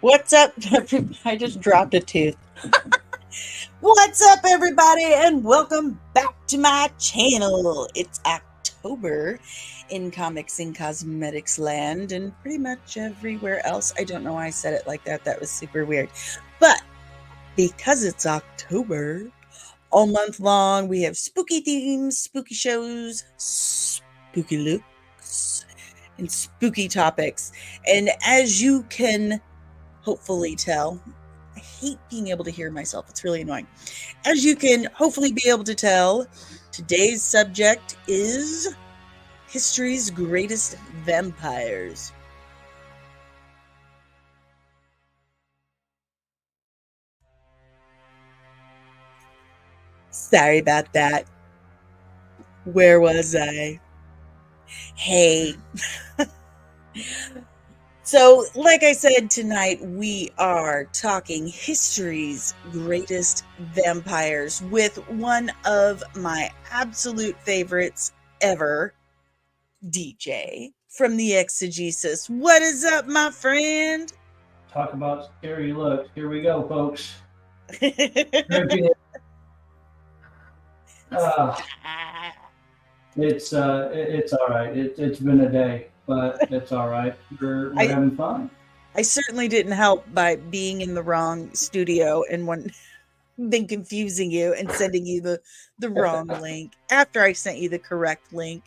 What's up? I just dropped a tooth. What's up, everybody, and welcome back to my channel. It's October in comics and cosmetics land and pretty much everywhere else. I don't know why I said it like that. That was super weird. But because it's October, all month long, we have spooky themes, spooky shows, spooky looks, and spooky topics. And as you can hopefully tell, I hate being able to hear myself. It's really annoying. As you can hopefully be able to tell, today's subject is history's greatest vampires. Sorry about that. Where was I? Hey. So, like I said, tonight we are talking history's greatest vampires with one of my absolute favorites ever, DJ from the Exegesis. What is up, my friend? Talk about scary looks. Here we go, folks. It's all right. It's been a day, but it's all right. We're having fun. I certainly didn't help by being in the wrong studio and been confusing you and sending you the wrong link after I sent you the correct link.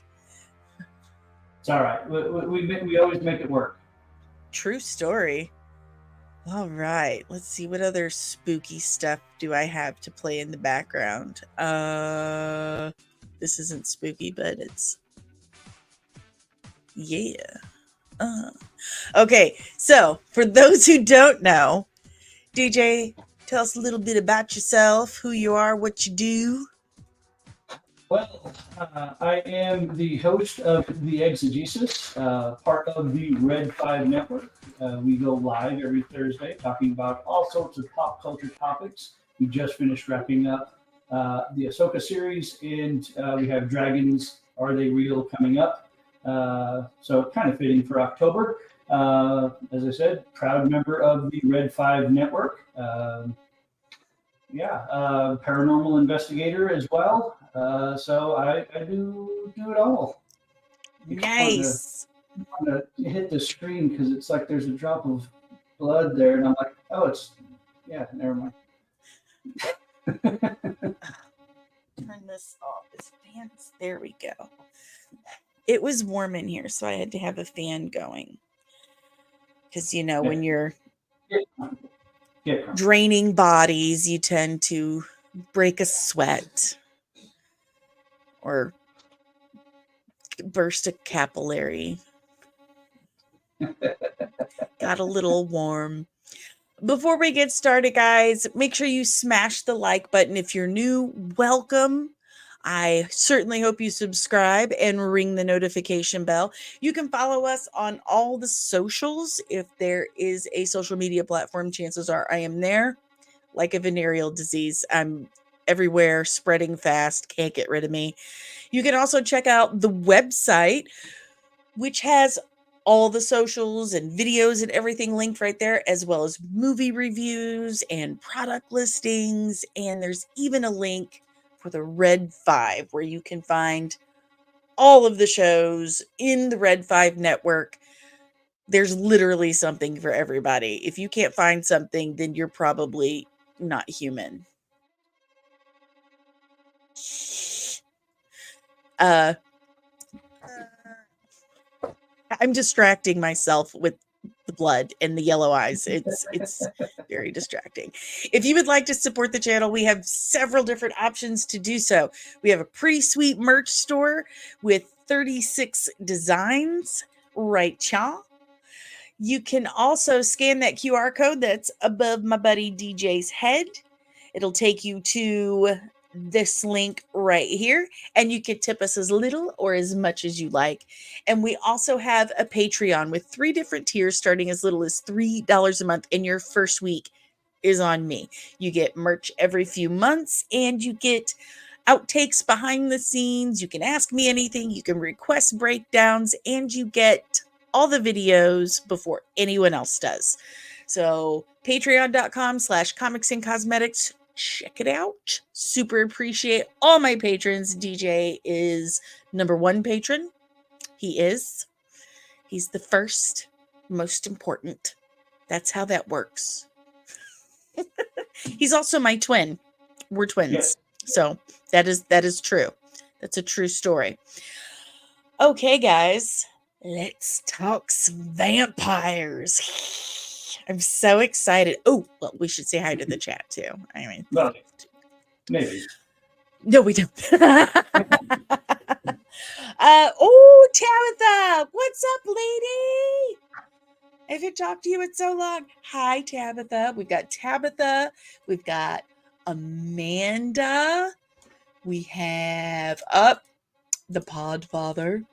It's all right. We always make it work. True story. All right, let's see what other spooky stuff do I have to play in the background. This isn't spooky, but it's okay, so for those who don't know, DJ, tell us a little bit about yourself, who you are, what you do. Well, I am the host of the Exegesis, part of the Red 5 Network. We go live every Thursday talking about all sorts of pop culture topics. We just finished wrapping up the Ahsoka series, and we have Dragons, Are They Real, coming up. So kind of fitting for October. As I said, proud member of the Red 5 Network. Paranormal investigator as well. So I do it all. Nice. I want to hit the screen because it's like there's a drop of blood there, and I'm like, oh, never mind. Turn this off. This fan's there we go. It was warm in here, so I had to have a fan going. Because when you're draining bodies, you tend to break a sweat or burst a capillary. Got a little warm. Before we get started, guys, make sure you smash the like button. If you're new, welcome. I certainly hope you subscribe and ring the notification bell. You can follow us on all the socials. If there is a social media platform, chances are I am there. Like a venereal disease, I'm everywhere, spreading fast, can't get rid of me. You can also check out the website, which has all the socials and videos and everything linked right there, as well as movie reviews and product listings. And there's even a link for the Red 5, where you can find all of the shows in the Red 5 network. There's literally something for everybody. If you can't find something, then you're probably not human. I'm distracting myself with the blood and the yellow eyes. It's very distracting. If you would like to support the channel, we have several different options to do so. We have a pretty sweet merch store with 36 designs, right, y'all? You can also scan that QR code that's above my buddy DJ's head. It'll take you to this link right here, and you can tip us as little or as much as you like. And we also have a Patreon with 3 different tiers starting as little as $3 a month, and your first week is on me. You get merch every few months, and you get outtakes behind the scenes. You can ask me anything, you can request breakdowns, and you get all the videos before anyone else does. So patreon.com/comics and cosmetics. Check it out. Super appreciate all my patrons. DJ is number one patron. He's the first, most important. That's how that works. He's also my twin. We're twins. Yes. So that is true. That's a true story. Okay, guys, let's talk some vampires. I'm so excited. Oh, well, we should say hi to the chat too. I mean, Well, maybe. no, we don't. Oh, Tabitha, what's up, lady? I haven't talked to you in so long. Hi, Tabitha. We've got Tabitha. We've got Amanda. We have the Podfather,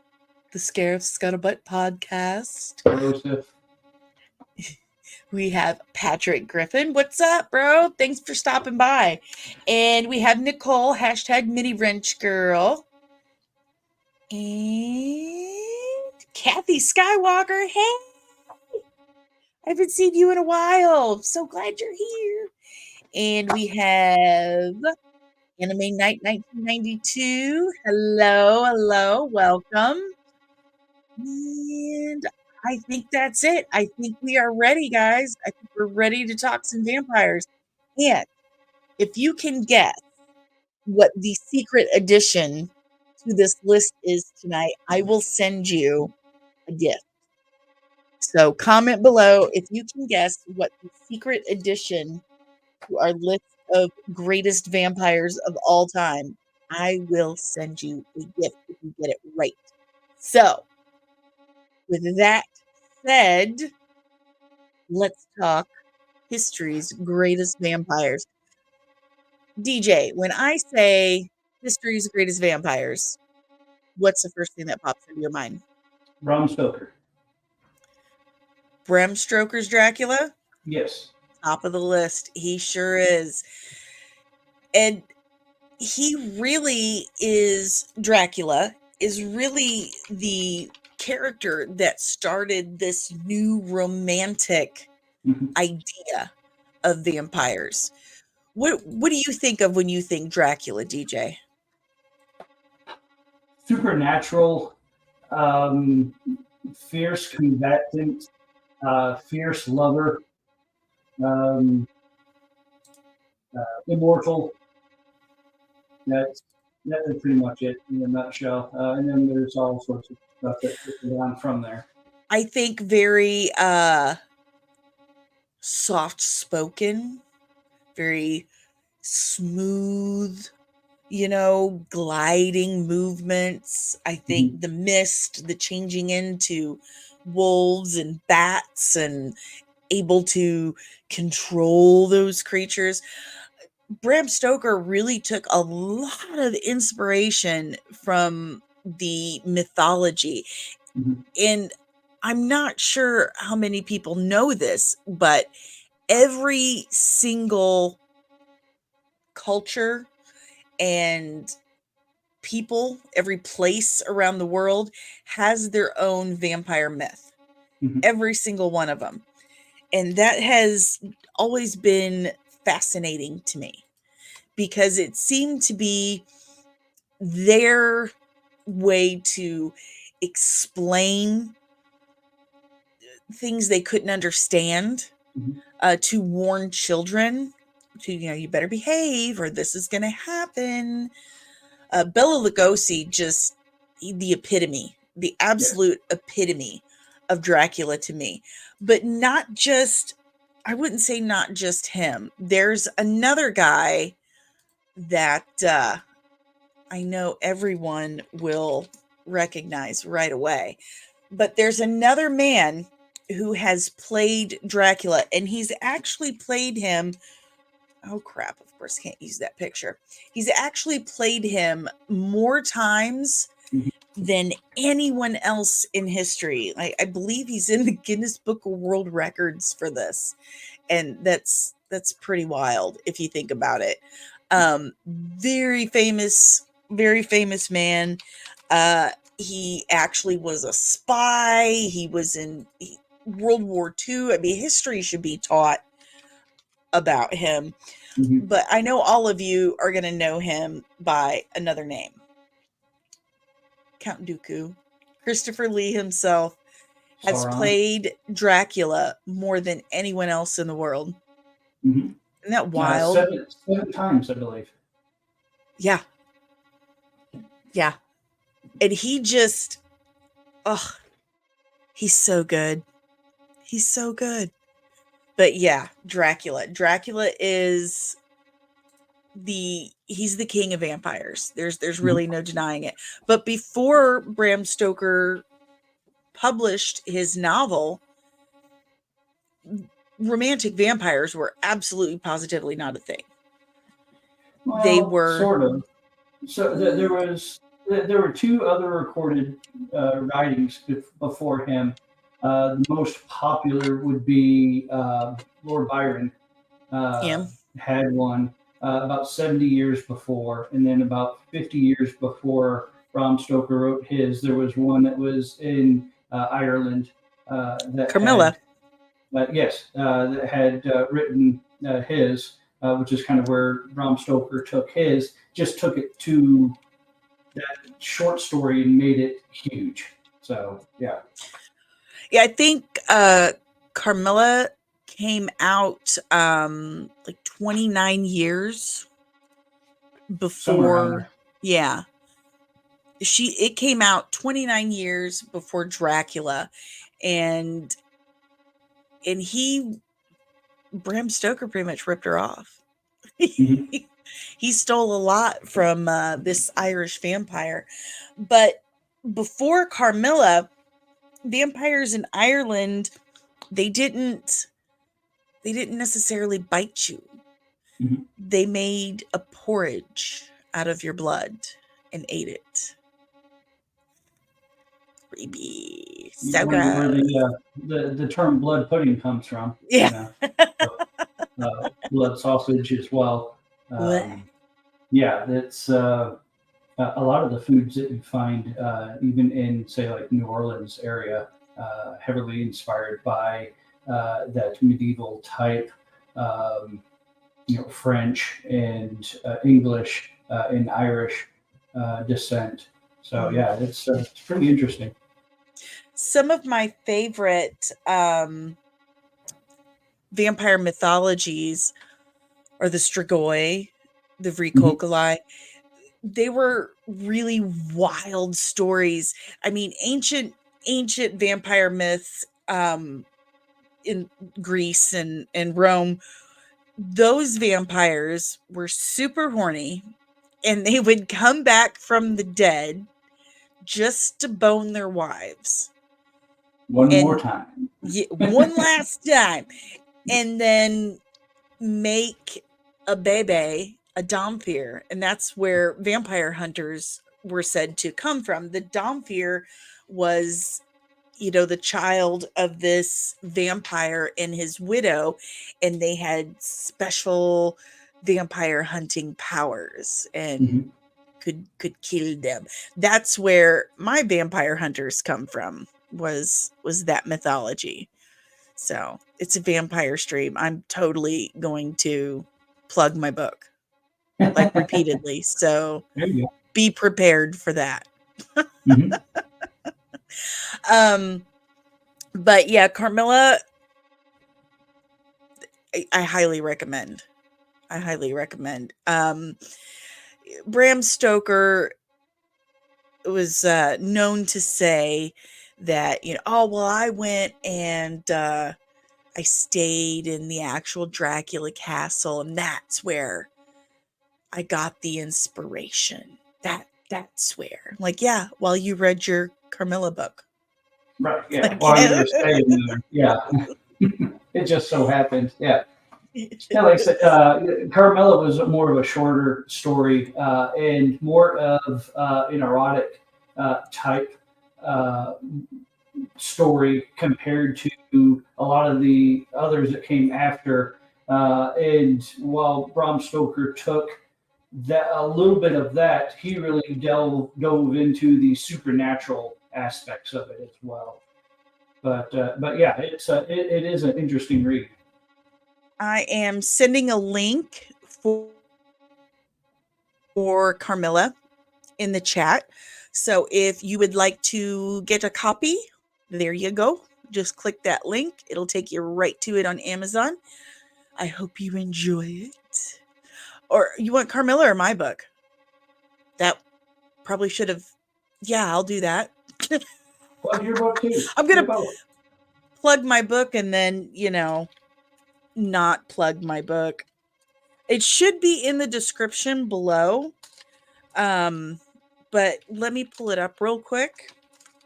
the Scarif Scuttlebutt podcast. Joseph. We have Patrick Griffin. What's up, bro? Thanks for stopping by. And we have Nicole, hashtag Mini Wrench Girl. And Kathy Skywalker. Hey, I haven't seen you in a while. So glad you're here. And we have Anime Night 1992. Hello, welcome. And I think that's it. I think we are ready, guys. I think we're ready to talk some vampires. And if you can guess what the secret addition to this list is tonight, I will send you a gift. So comment below if you can guess what the secret addition to our list of greatest vampires of all time. I will send you a gift if you get it right. So, with that said, let's talk history's greatest vampires. DJ, when I say history's greatest vampires, what's the first thing that pops into your mind? Bram Stoker. Bram Stoker's Dracula? Yes. Top of the list. He sure is. And he really is, Dracula is really the character that started this new romantic idea of vampires. What do you think of when you think Dracula, DJ? Supernatural, fierce combatant, fierce lover, immortal. That's pretty much it in a nutshell. And then there's all sorts of stuff that goes on from there. I think very soft-spoken, very smooth, gliding movements. I think the mist, the changing into wolves and bats and able to control those creatures. Bram Stoker really took a lot of inspiration from the mythology. And I'm not sure how many people know this, but every single culture and people, every place around the world has their own vampire myth. Every single one of them. And that has always been fascinating to me because it seemed to be their way to explain things they couldn't understand, to warn children to, you better behave or this is going to happen. Bela Lugosi, just the epitome, the absolute epitome of Dracula to me. But not just, I wouldn't say not just him. There's another guy that I know everyone will recognize right away. But there's another man who has played Dracula, and he's actually played him. Oh, crap. Of course, can't use that picture. He's actually played him more times than anyone else in history. I believe he's in the Guinness Book of World Records for this. And that's pretty wild if you think about it. Very famous man. He actually was a spy. He was in World War II. I mean, history should be taught about him. Mhm. But I know all of you are going to know him by another name. Count Dooku. Christopher Lee himself has Sauron. played Dracula more than anyone else in the world. Mhm. Isn't that wild? Seven times, I believe. Yeah. Yeah. And he just, oh, he's so good. He's so good. But yeah, Dracula. Dracula is he's the king of vampires. There's Mhm. really no denying it. But before Bram Stoker published his novel, romantic vampires were absolutely positively not a thing. They Well, were sort of. So there were two other recorded writings before him. The most popular would be Lord Byron him. had one about 70 years before, and then about 50 years before Bram Stoker wrote his, there was one that was in Ireland that Carmilla. had that had written his, which is kind of where Bram Stoker took his, just took it to that short story and made it huge. So yeah. Yeah, I think Carmilla came out like 29 years Somewhere around before. there. Yeah. It came out 29 years before Dracula, and he Bram Stoker pretty much ripped her off. Mhm. He stole a lot from this Irish vampire. But before Carmilla, vampires in Ireland, they didn't necessarily bite you. Mhm. They made a porridge out of your blood and ate it. Creepy. You So wonder where gross. the term blood pudding comes from. Yeah. You know, so, blood sausage as well. Blech. Yeah, that's a lot of the foods that you find, even in say like New Orleans area, heavily inspired by that medieval type, um, French and English and Irish descent. So Mhm. yeah, it's pretty interesting. Some of my favorite vampire mythologies are the Strigoi, the Mhm. Vricocoli. They were really wild stories. I mean, ancient vampire myths in Greece and Rome, those vampires were super horny and they would come back from the dead just to bone their wives. One more And time. one last time, and then make a baby, a Domfir, and that's where vampire hunters were said to come from. The Domfir was, the child of this vampire and his widow, and they had special vampire hunting powers and Mhm. could kill them. That's where my vampire hunters come from. Was that mythology. So it's a vampire stream. I'm totally going to plug my book like repeatedly. So There you go. be prepared for that. Mhm. Um, but yeah, Carmilla, I highly recommend. I highly recommend. Bram Stoker was known to say that, oh, well, I went and I stayed in the actual Dracula castle, and that's where I got the inspiration. That's where. Like, yeah, while you read your Carmilla book. Right. Yeah. Like, While you were staying there. Yeah. It just so happened. Yeah. Yeah, like I said, Carmela was more of a shorter story and more of an erotic type uh, story compared to a lot of the others that came after. And while Bram Stoker took that a little bit of that, he really dove into the supernatural aspects of it as well. But yeah, it is an interesting read. I am sending a link for Carmilla in the chat. So if you would like to get a copy, there you go. Just click that link. It'll take you right to it on Amazon. I hope you enjoy it. Or you want Carmilla or my book? That probably should have. Yeah, I'll do that. Plug your book too. I'm Do going to both. plug my book and then, not plug my book. It should be in the description below. But let me pull it up real quick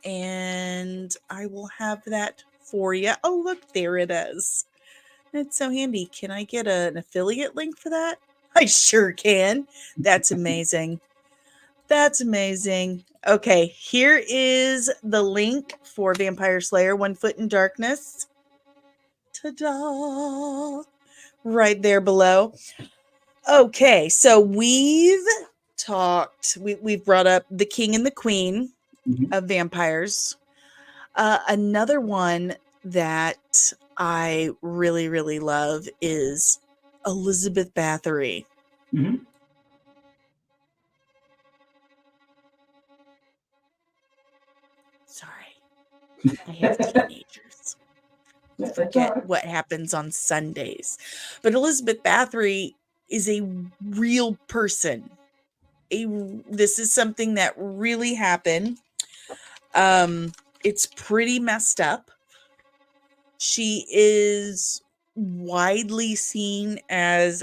and I will have that for you. Oh, look, there it is. That's so handy. Can I get an affiliate link for that? I sure can. That's amazing. That's amazing. Okay, here is the link for Vampire Slayer, One Foot in Darkness. Ta-da! Right there below. Okay, so we've we've brought up the king and the queen of vampires. Another one that I really, really love is Elizabeth Bathory. Mm-hmm. Sorry, I have teenagers. That's Forget right. what happens on Sundays. But Elizabeth Bathory is a real person. This is something that really happened. It's pretty messed up. She is widely seen as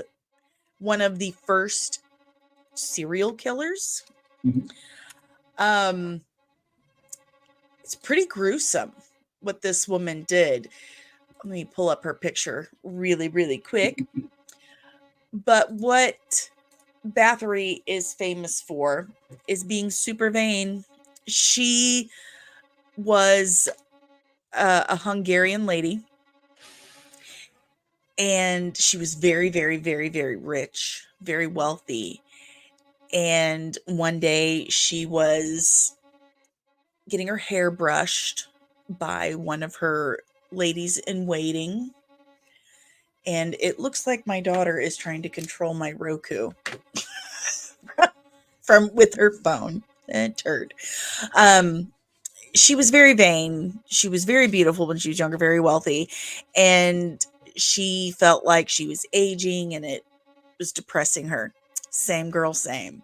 one of the first serial killers. Mm-hmm. It's pretty gruesome what this woman did. Let me pull up her picture really, really quick. But what Bathory is famous for is being super vain. She was a Hungarian lady, and she was very, very, very, very rich, very wealthy. And one day she was getting her hair brushed by one of her ladies in waiting. And it looks like my daughter is trying to control my Roku from with her phone. Turd. She was very vain. She was very beautiful when she was younger, very wealthy. And she felt like she was aging and it was depressing her. Same girl, same.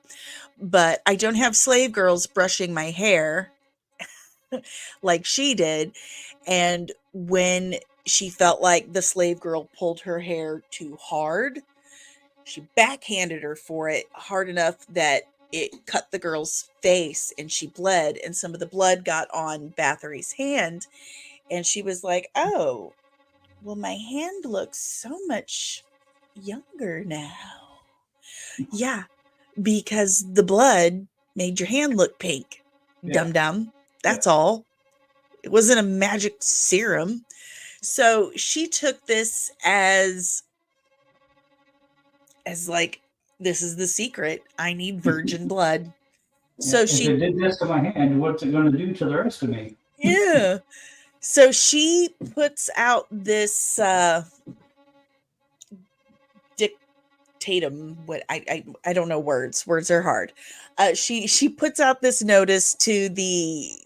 But I don't have slave girls brushing my hair like she did. And when she felt like the slave girl pulled her hair too hard, she backhanded her for it hard enough that it cut the girl's face and she bled, and some of the blood got on Bathory's hand. And she was like, oh, well, my hand looks so much younger now. Yeah, because the blood made your hand look pink. Yeah. Dum dum. Yeah. That's all. It wasn't a magic serum. So she took this as like, this is the secret. I need virgin blood. So If it did this to my hand, what's it going to do to the rest of me? yeah. So she puts out this dictatum. What I don't know words. Words are hard. She puts out this notice to the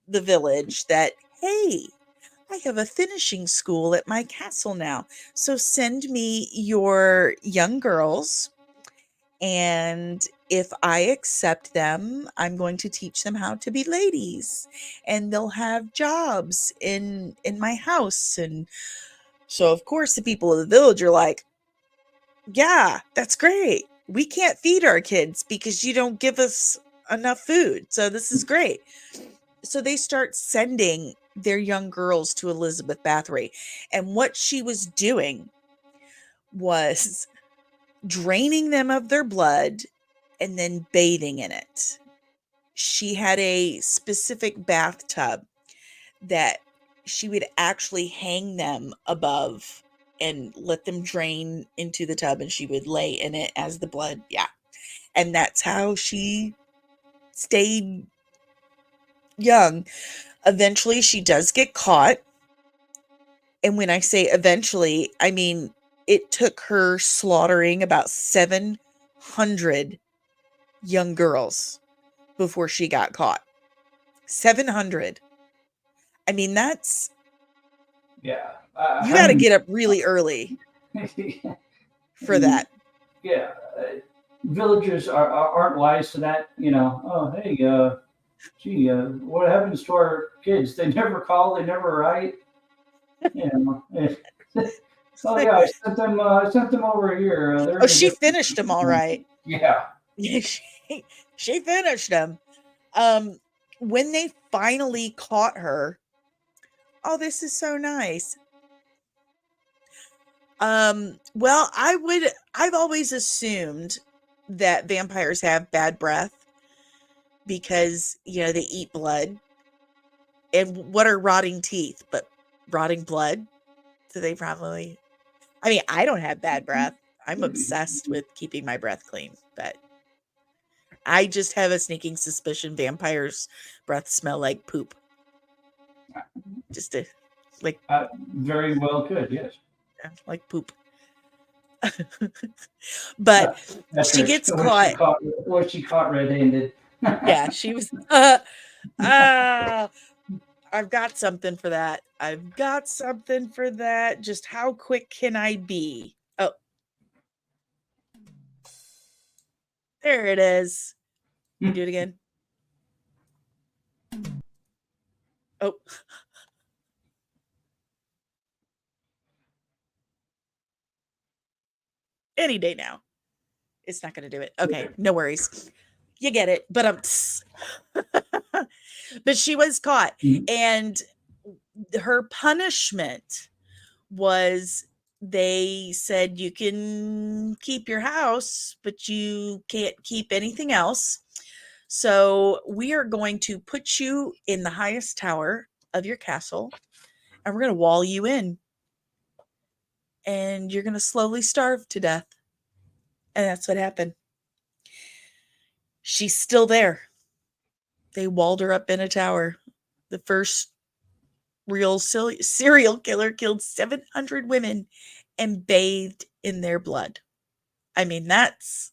village that, hey, I have a finishing school at my castle now. So send me your young girls, and if I accept them, I'm going to teach them how to be ladies, and they'll have jobs in my house. And so of course the people of the village are like, yeah, that's great. We can't feed our kids because you don't give us enough food. So this is great. So they start sending their young girls to Elizabeth Bathory. And what she was doing was draining them of their blood and then bathing in it. She had a specific bathtub that she would actually hang them above and let them drain into the tub, and she would lay in it as the blood. Yeah. And that's how she stayed young. Eventually she does get caught, And when I say eventually, I mean it took her slaughtering about 700 young girls before she got caught. 700. I mean, that's Yeah. you How got to many? get up really early for And that. yeah, villagers aren't wise to that. You know, oh hey, gee, what happens to our kids? They never call, they never write. You know, oh yeah, I sent them over here. They're Oh, in a she different. finished them all right. Yeah. she she finished them. Um when they finally caught her, oh, this is so nice. Well, I've always assumed that vampires have bad breath because, they eat blood. And what are rotting teeth but rotting blood? So they probably I mean, I don't have bad breath. I'm obsessed with keeping my breath clean, but I just have a sneaking suspicion vampires' breath smell like poop. Just a like Very well could, yes. like poop. But she After gets caught. when she caught red-handed. Yeah, she was uh I've got something for that. I've got something for that. Just how quick can I be? Oh, there it is. Let me do it again. Oh, any day now. It's not gonna do it. Okay, no worries. You get it. But but she was caught, Mhm. and her punishment was they said you can keep your house, but you can't keep anything else. So we are going to put you in the highest tower of your castle and we're going to wall you in and you're going to slowly starve to death. And that's what happened. She's still there. They walled her up in a tower. The first real serial killer killed 700 women and bathed in their blood. I mean, that's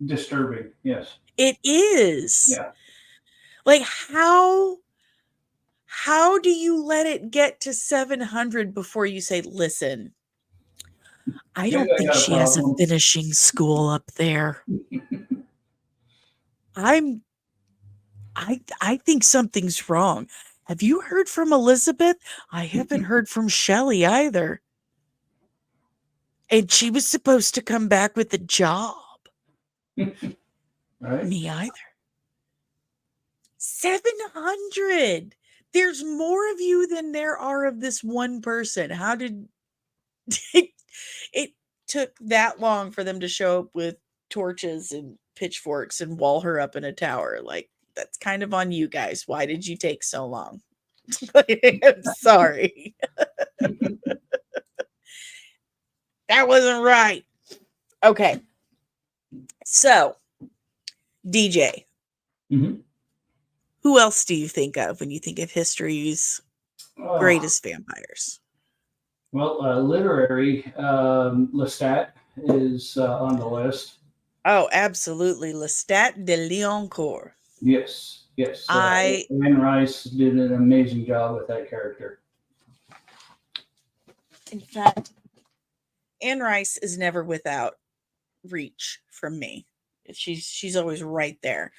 Disturbing, yes. it is. Yeah. Like how do you let it get to 700 before you say, "Listen, I Maybe don't I think got a she has a problem. finishing school up there. I'm I think something's wrong. Have you heard from Elizabeth? I haven't heard from Shelley either. And she was supposed to come back with a job. Right? Me either. 700. There's more of you than there are of this one person. How did it, it took that long for them to show up with torches and pitchforks and wall her up in a tower? Like, that's kind of on you guys. Why did you take so long? I'm sorry. That wasn't right. Okay. So, DJ, Hmm. who else do you think of when you think of history's Oh, greatest vampires? well, literary Lestat is on the list. Oh, absolutely. Lestat de Lioncourt. Yes, yes. I, Anne Rice did an amazing job with that character. in fact, Anne Rice is never without reach from me. She's always right there.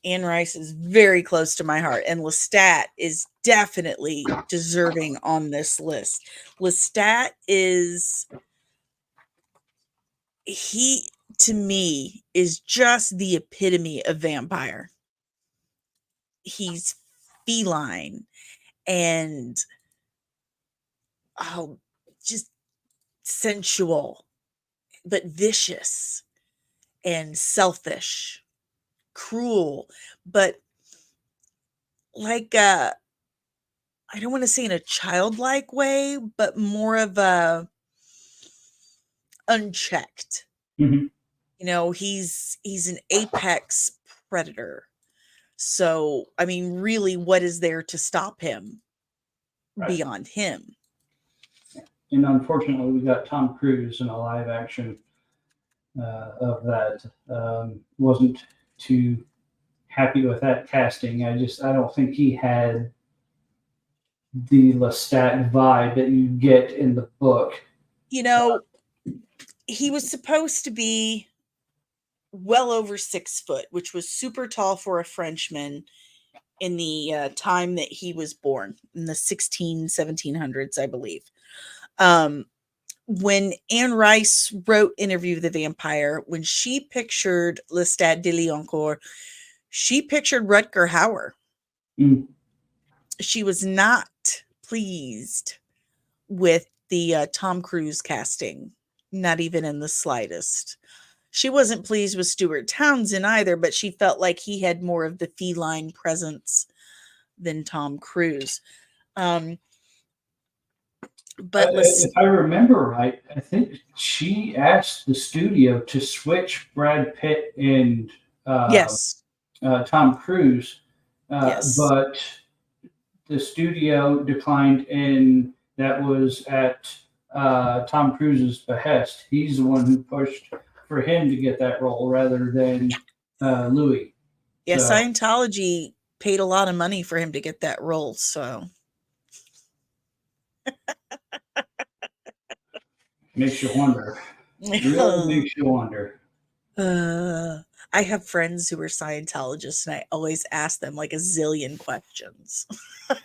Anne Rice is very close to my heart, and Lestat is definitely deserving on this list. Lestat is he to me is just the epitome of vampire. He's feline and oh, just sensual, but vicious and selfish, cruel, but like I don't want to say in a childlike way, but more of a unchecked. Hmm. He's an apex predator. So, I mean, really, what is there to stop him? Right. beyond him. And unfortunately, we got Tom Cruise in a live action of that. Wasn't too happy with that casting. I don't think he had the Lestat vibe that you get in the book. You know, he was supposed to be well over 6 foot, which was super tall for a Frenchman in the time that he was born, in the 1700s, I believe. Um, when Anne Rice wrote Interview with the Vampire, when she pictured Lestat de Lioncourt, she pictured Rutger Hauer. Mm. She was not pleased with the Tom Cruise casting, not even in the slightest. She wasn't pleased with Stuart Townsend either, but she felt like he had more of the feline presence than Tom Cruise. Um, but If I remember right, I think she asked the studio to switch Brad Pitt and uh, yes, Tom Cruise, yes, but the studio declined, and that was at Tom Cruise's behest. He's the one who pushed for him to get that role rather than Louis. yeah. So Scientology paid a lot of money for him to get that role, so makes you wonder. Really makes you wonder. Uh, I have friends who are Scientologists, and I always ask them like a zillion questions. I'm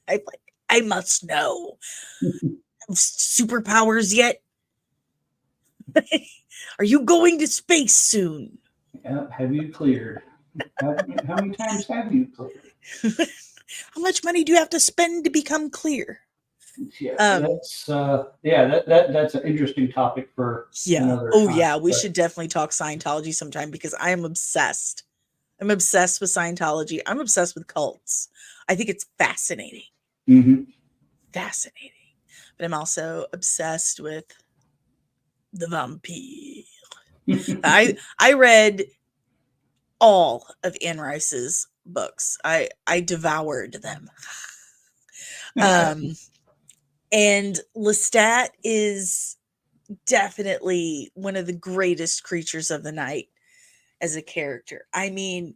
like, I must know. Superpowers yet? Are you going to space soon? Have you cleared? How many times have you cleared? How much money do you have to spend to become clear? Yeah, Um, that's an interesting topic for yeah. another Oh, time. yeah. We But should definitely talk Scientology sometime because I am obsessed. I'm obsessed with Scientology. I'm obsessed with cults. I think it's fascinating. mhm. Fascinating. But I'm also obsessed with the vampire. I read all of Anne Rice's books. I devoured them. Um, and Lestat is definitely one of the greatest creatures of the night as a character. I mean,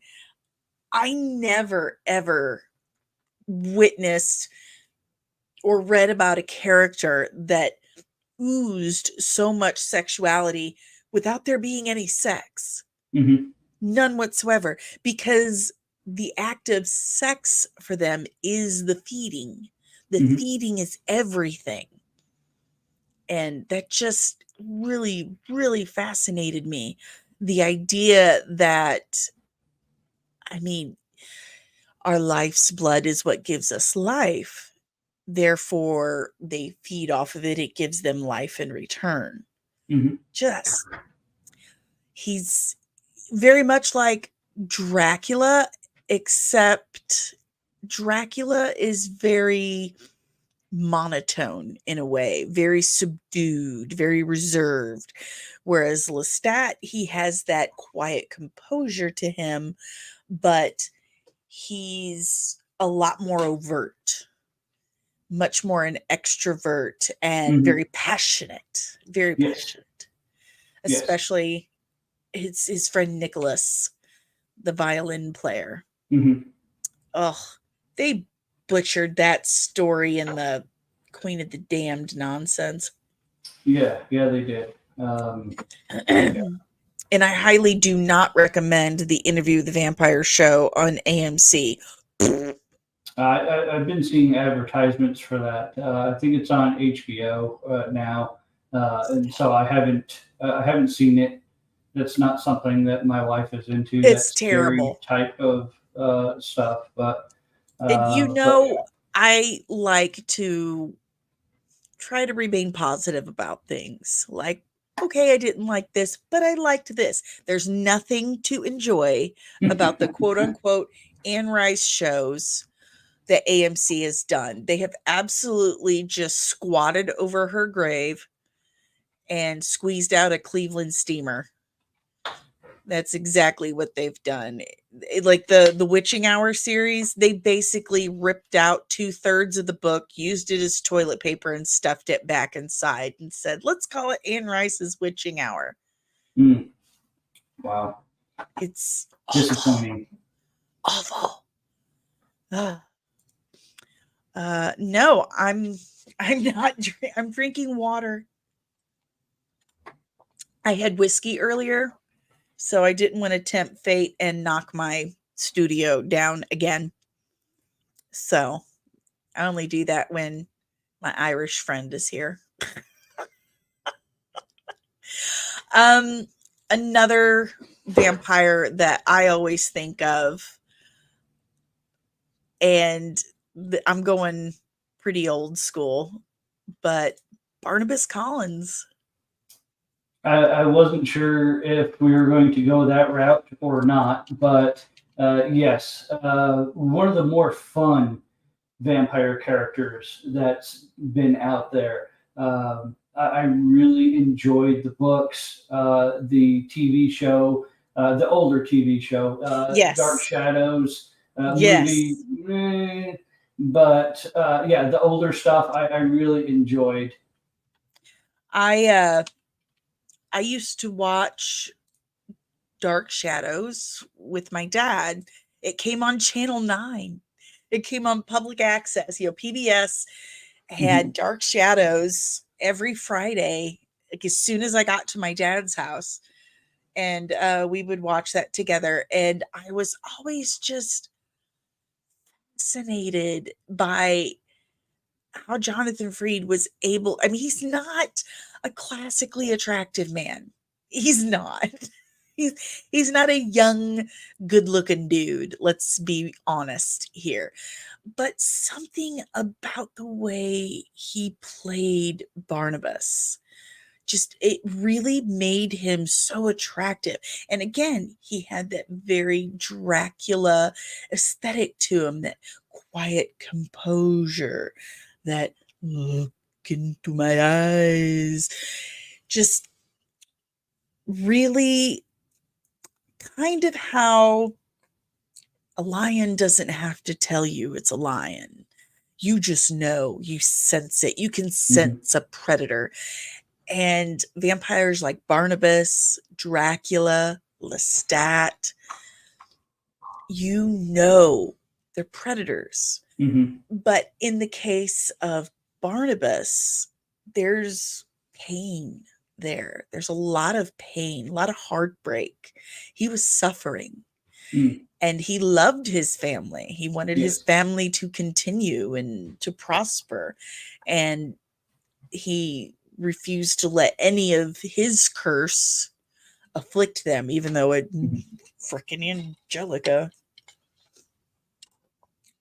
I never ever witnessed or read about a character that oozed so much sexuality without there being any sex. Mhm, None whatsoever, because the act of sex for them is the feeding. The mhm, feeding is everything. And that just really, really fascinated me. The idea that, I mean, our life's blood is what gives us life. Therefore, they feed off of it. It gives them life in return. mhm, Just, he's very much like Dracula, except Dracula is very monotone in a way, very subdued, very reserved. Whereas Lestat, he has that quiet composure to him, but he's a lot more overt, much more an extrovert and mhm. very passionate, very Yes, passionate. yes. Especially his friend Nicholas, the violin player. Mhm. Oh, they butchered that story in the Queen of the Damned nonsense. Yeah, yeah, they did. Yeah. And I highly do not recommend the Interview with the Vampire show on AMC. I've been seeing advertisements for that. I think it's on HBO now, and so I haven't seen it. That's not something that my wife is into. That It's scary terrible. type of stuff. And But yeah. I like to try to remain positive about things. Like, okay, I didn't like this, but I liked this. There's nothing to enjoy about the quote unquote Anne Rice shows that AMC has done. They have absolutely just squatted over her grave and squeezed out a Cleveland steamer. That's exactly what they've done. Like the Witching Hour series, they basically ripped out 2/3 of the book, used it as toilet paper, and stuffed it back inside and said, "Let's call it Anne Rice's Witching Hour." Mm, wow. It's awful, Disappointing. awful. Ugh. No, I'm not. I'm drinking water. I had whiskey earlier, so I didn't want to tempt fate and knock my studio down again. So I only do that when my Irish friend is here. Um, Another vampire that I always think of, and I'm going pretty old school, but Barnabas Collins. I wasn't sure if we were going to go that route or not, but yes, one of the more fun vampire characters that's been out there. I really enjoyed the books, the TV show, the older TV show, Dark Yes. Shadows movie. Yes. But yeah, the older stuff I really enjoyed. I I used to watch Dark Shadows with my dad. It came on Channel 9. It came on public access. PBS had Mhm. Dark Shadows every Friday, like as soon as I got to my dad's house. And we would watch that together. And I was always just fascinated by how Jonathan Freed was able. I mean, he's not a classically attractive man. He's not. He's not a young, good-looking dude. Let's be honest here. But something about the way he played Barnabas, just it really made him so attractive. And again, he had that very Dracula aesthetic to him, that quiet composure, that look into my eyes. Just really kind of how a lion doesn't have to tell you it's a lion. You just know, you sense it. You can Mhm. sense a predator. And vampires like Barnabas, Dracula, Lestat, they're predators. Mhm. But in the case of Barnabas, there's pain there. There's a lot of pain, a lot of heartbreak. He was suffering, Mm. and he loved his family. He wanted his Yes. family to continue and to prosper. And he refused to let any of his curse afflict them, even though it freaking Angelica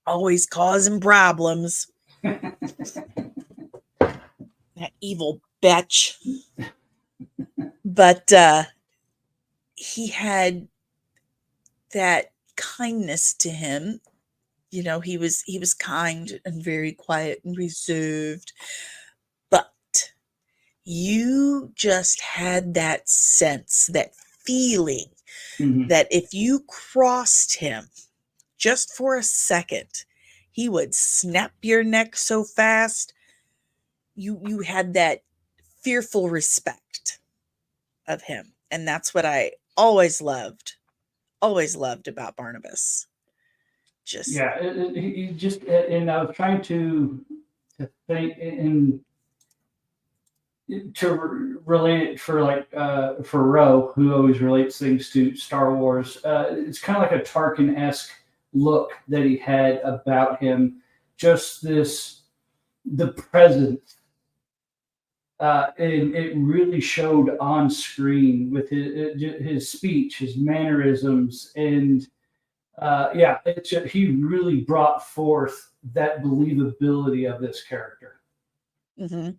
always causing problems. That evil bitch. But he had that kindness to him. He was kind and very quiet and reserved, but you just had that sense, that feeling, Mhm. that if you crossed him just for a second, he would snap your neck so fast. You had that fearful respect of him, and that's what I always loved about Barnabas. Just Yeah, he just and I was trying to think and to relate it for like for Ro, who always relates things to Star Wars. It's kind of like a Tarkin-esque look that he had about him. Just this the presence, and it really showed on screen with his speech, his mannerisms, and yeah, he really brought forth that believability of this character. mhm,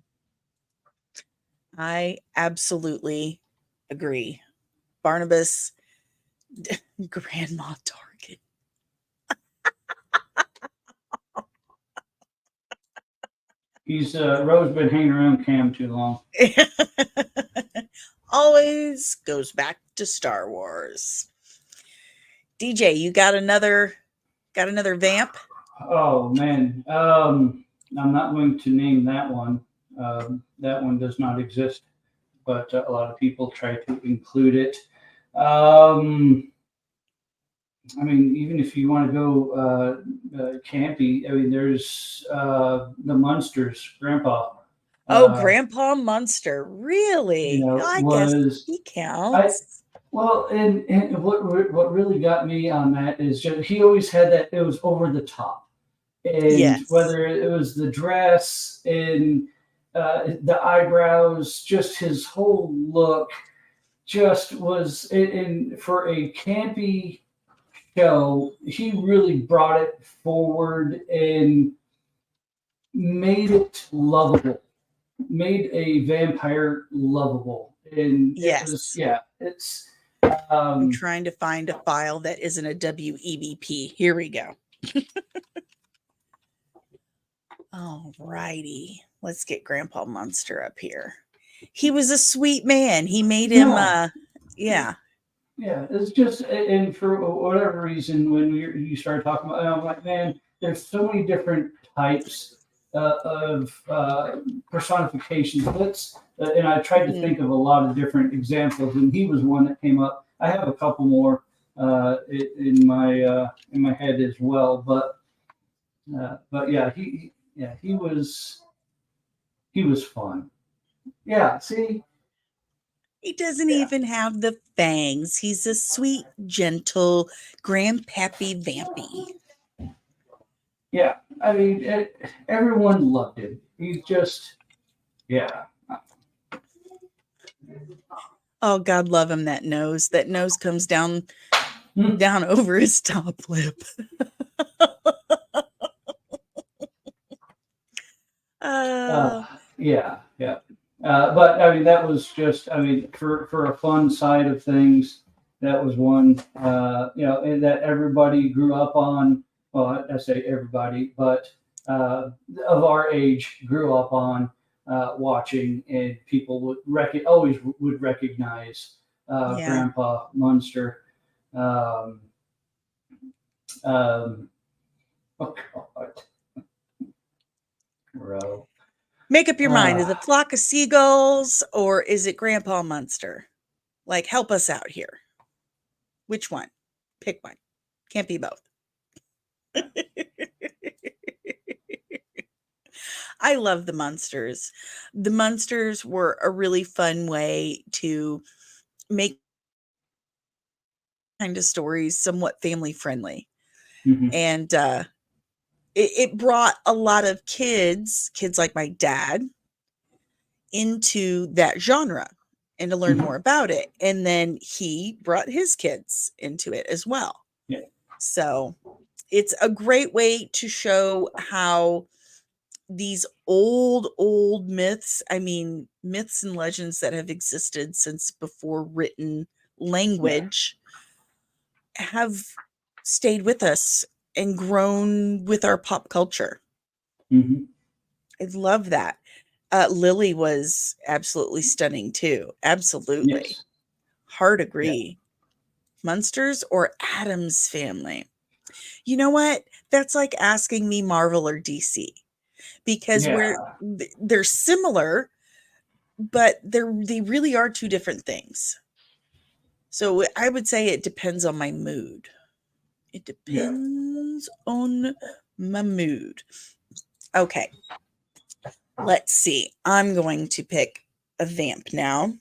I absolutely agree. Barnabas, Grandma Target. He's Ro's been hanging around Cam too long. always goes back to Star Wars. DJ, you got another vamp? Oh man, I'm not going to name that one. That one does not exist, but a lot of people try to include it. Um, I mean, even if you want to go campy, I mean, there's the Munsters. Grandpa, Oh, uh, Grandpa Munster. Really? I guess was he I counts. well, and what really got me on that is just he always had that it was over the top, and Yes. whether it was the dress and the eyebrows, just his whole look just was and for a campy show, he really brought it forward and made it lovable, made a vampire lovable, and it was Yes. yeah, it's I'm um, trying to find a file that isn't a WEBP. Here we go. All righty. Let's get Grandpa Munster up here. He was a sweet man. He made him yeah, yeah. yeah, it's just and for whatever reason when you started talking about, I'm like, man, there's so many different types of personifications. And I tried to Mhm. think of a lot of different examples, and he was one that came up. I have a couple more in my head as well, but yeah, he was fun. Yeah, see, He doesn't yeah, even have the fangs. He's a sweet, gentle, grandpappy vampy. yeah. I mean, everyone loved him. He's just yeah. Oh, God love him, that nose. That nose comes Hmm. down over his top lip. Uh, Uh, yeah, yeah. But I mean, that was just, I mean, for a fun side of things, that was one, and that everybody grew up on. Well, I say everybody, but of our age grew up on watching, and people always would recognize yeah. Grandpa Munster. Um, um, oh God, bro. Make up your mind. Is Uh, it Flock of Seagulls or is it Grandpa Munster? Like, help us out here. Which one? Pick one. Can't be both. I love the Munsters. The Munsters were a really fun way to make kind of stories somewhat family friendly. mhm, And it brought a lot of kids like my dad, into that genre and to learn mhm, more about it. And then he brought his kids into it as well. yeah. So it's a great way to show how these old myths, I mean, myths and legends that have existed since before written Yeah. language, have stayed with us and grown with our pop culture. Hmm. I love that. Lily was absolutely stunning too. Absolutely. Yes. Hard Yeah. agree. Munsters or Adams family? You know what? That's like asking me Marvel or DC because Yeah. they're similar, but they really are two different things. So I would say it depends on my mood. It Yeah. depends on my mood. Okay, let's see. I'm going to pick a vamp now.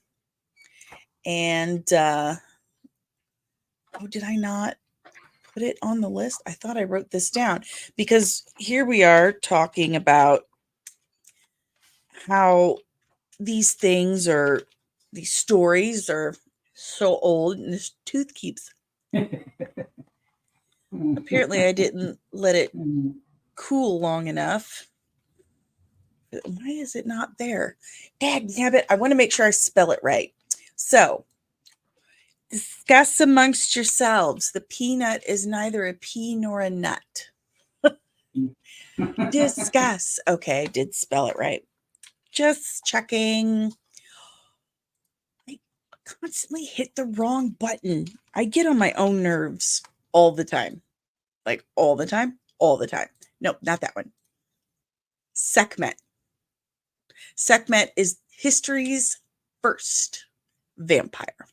And oh, did I not put it on the list? I thought I wrote this down because here we are talking about how these stories are so old and this tooth keeps, apparently I didn't let it cool long enough. Why is it not there? Dad nabbit, I want to make sure I spell it right. So discuss amongst yourselves. The peanut is neither a pea nor a nut. Discuss. Okay, I did spell it right. Just checking. constantly hit the wrong button. I get on my own nerves all the time. Like all the time, all the time. No, not that one. Sekhmet. Sekhmet is history's first vampire.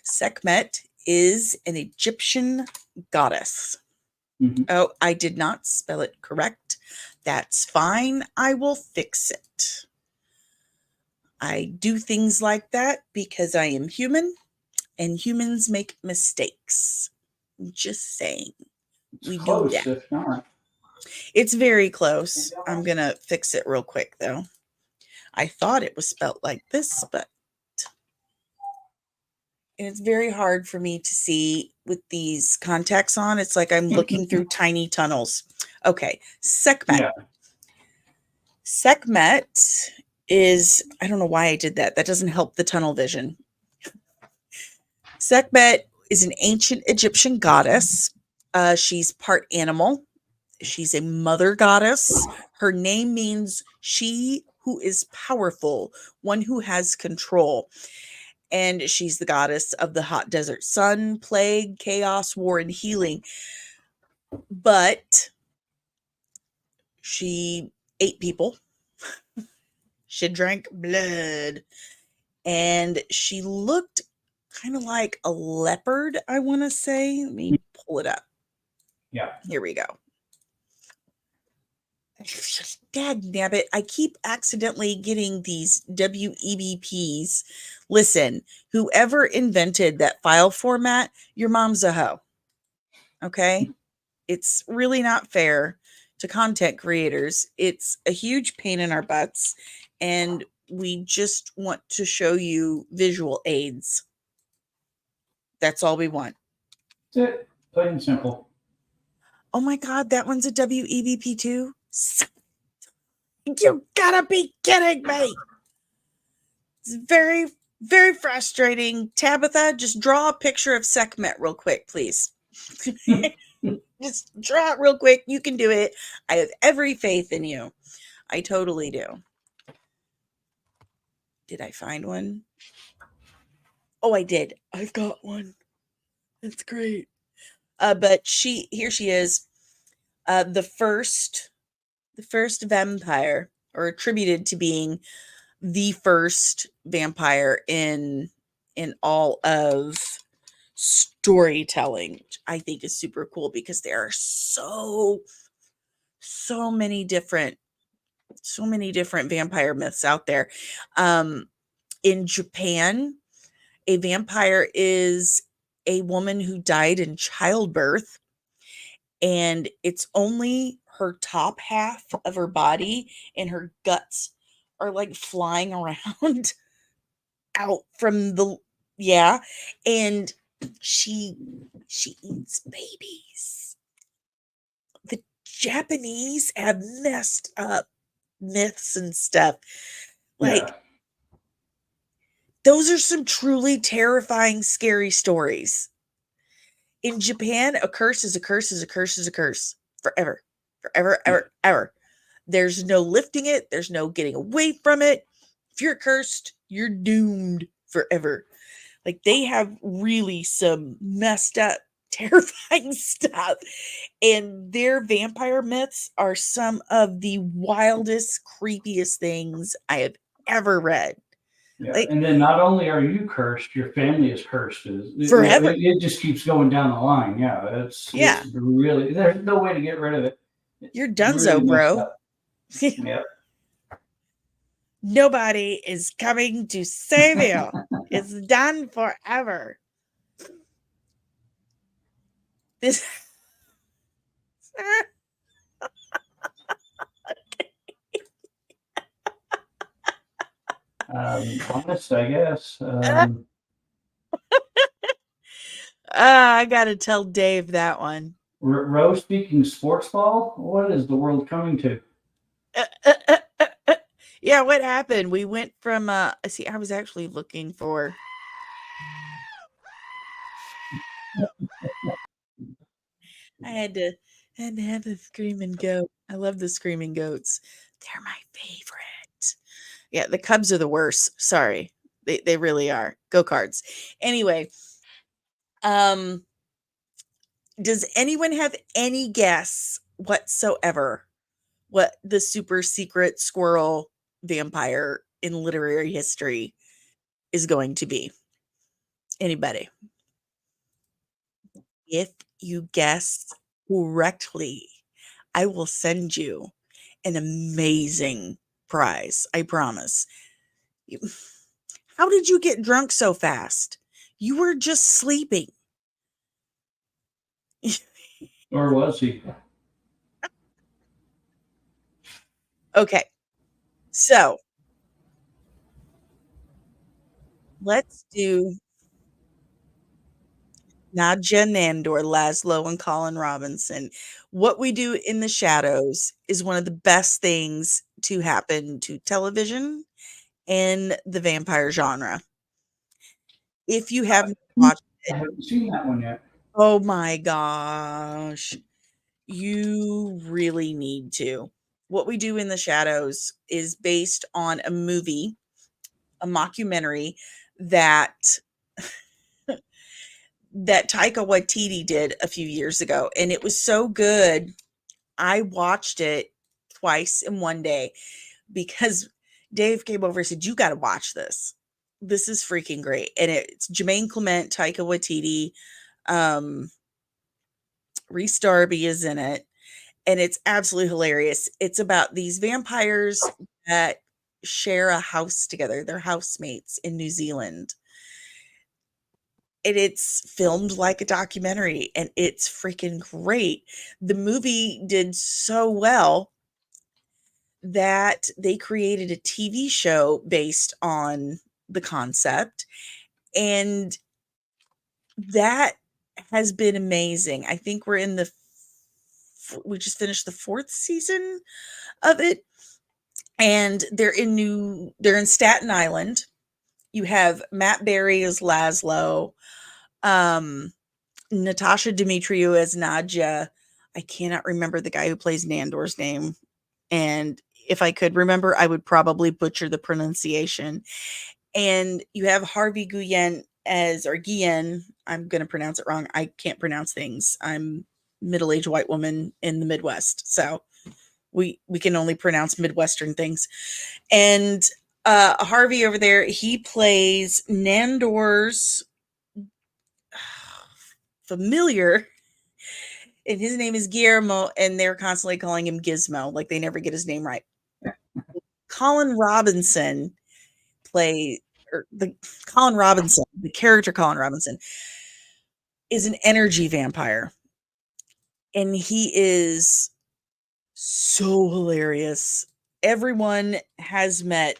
Sekhmet is an Egyptian goddess. Mhm. Oh, I did not spell it correct. That's fine. I will fix it. I do things like that because I am human and humans make mistakes. Just saying. It's We do close, that. if not. It's very close. I'm going to fix it real quick though. I thought it was spelt like this, but and it's very hard for me to see with these contacts on. It's like I'm looking through tiny tunnels. Okay, Sekhmet. Yeah. Sekhmet is, I don't know why I did that. That doesn't help the tunnel vision. Sekhmet is an ancient Egyptian goddess. She's part animal. She's a mother goddess. Her name means she who is powerful, one who has control. And she's the goddess of the hot desert sun, plague, chaos, war, and healing. But she ate people. She drank blood. And she looked kind of like a leopard, I want to say. Let me pull it up. Yeah. Here we go. Dad nabbit, I keep accidentally getting these WEBPs. Listen, whoever invented that file format, your mom's a hoe. Okay? It's really not fair to content creators. It's a huge pain in our butts, and we just want to show you visual aids. That's all we want. That's it. Plain and simple. Oh my God, that one's a WEBP too? You gotta be kidding me. It's very, very frustrating. Tabitha, just draw a picture of Sekhmet real quick, please. Just draw it real quick. You can do it. I have every faith in you. I totally do. Did I find one? Oh, I did. I've got one. That's great. But here she is, the first vampire, or attributed to being the first vampire in all of storytelling, which I think is super cool because there are so many different vampire myths out there. In Japan, a vampire is a woman who died in childbirth, and it's only her top half of her body and her guts are like flying around out from the, yeah, and she eats babies. The Japanese have messed up myths and stuff. Like, Yeah. those are some truly terrifying, scary stories. In Japan, a curse is a curse is a curse is a curse forever, forever, Yeah. ever, ever. There's no lifting it. There's no getting away from it. If you're cursed, you're doomed forever. Like, they have really some messed up, terrifying stuff. And their vampire myths are some of the wildest, creepiest things I have ever read. Yeah. Like, And then not only are you cursed, your family is cursed. forever. It just keeps going down the line. Yeah. It's Yeah. really, there's no way to get rid of it. It's You're really donezo, messed bro. up. Yeah. Nobody is coming to save you. It's done forever. This Honest, I guess. I gotta tell Dave that one. Rose speaking sports ball. What is the world coming to? Uh, uh, uh, yeah, what happened? We went from see, I was actually looking for, I had to have the screaming goat. I love the screaming goats. They're my favorite. Yeah, the cubs are the worst. Sorry. They really are. Go Cards. Anyway, um, does anyone have any guess whatsoever what the super secret squirrel vampire in literary history is going to be? Anybody? If you guess correctly, I will send you an amazing prize. I promise. You- How did you get drunk so fast? You were just sleeping. Or was he? Okay, so let's do Nadja Nandor, Laszlo, and Colin Robinson. What we do in the shadows is one of the best things to happen to television and the vampire genre. If you haven't watched I it, haven't seen that one yet. oh my gosh, you really need to. What we do in the shadows is based on a movie, a mockumentary that Taika Waititi did a few years ago, and it was so good. I watched it twice in one day because Dave came over and said, "You got to watch this. This is freaking great." And it's Jermaine Clement, Taika Waititi, um, Reese Darby is in it, and it's absolutely hilarious. It's about these vampires that share a house together. They're housemates in New Zealand. And it's filmed like a documentary and it's freaking great. The movie did so well that they created a TV show based on the concept, and that has been amazing. I think we're in the we just finished the 4th season of it, and they're in Staten Island. You have Matt Berry as Laszlo, um, Natasha Demetriou as Nadja. I cannot remember the guy who plays Nandor's name, and if I could remember, I would probably butcher the pronunciation. And you have Harvey Guillen as, or Guillen. I'm going to pronounce it wrong. I can't pronounce things. I'm middle-aged white woman in the Midwest, so we can only pronounce Midwestern things. And Harvey over there, he plays Nandor's familiar, and his name is Guillermo, and they're constantly calling him Gizmo, like they never get his name right. Colin Robinson play or the Colin Robinson, the character Colin Robinson is an energy vampire, and he is so hilarious. Everyone has met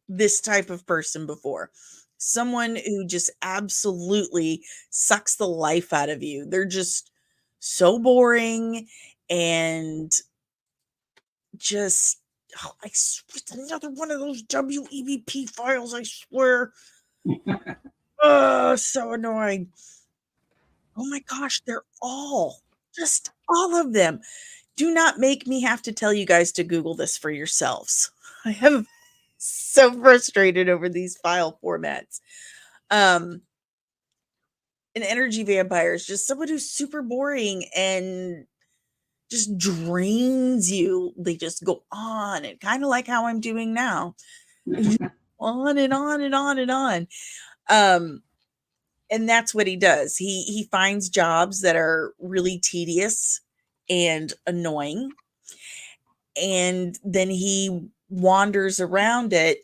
this type of person before. Someone who just absolutely sucks the life out of you. They're just so boring and just it's another one of those WEBP files, I swear. Oh, so annoying. Oh my gosh, they're just all of them. Do not make me have to tell you guys to Google this for yourselves. I am so frustrated over these file formats. Um, an energy vampire is just someone who's super boring and just drains you. They just go on and kind of like how I'm doing now. On and on and on and on. Um, and that's what he does. He finds jobs that are really tedious and annoying, and then he wanders around it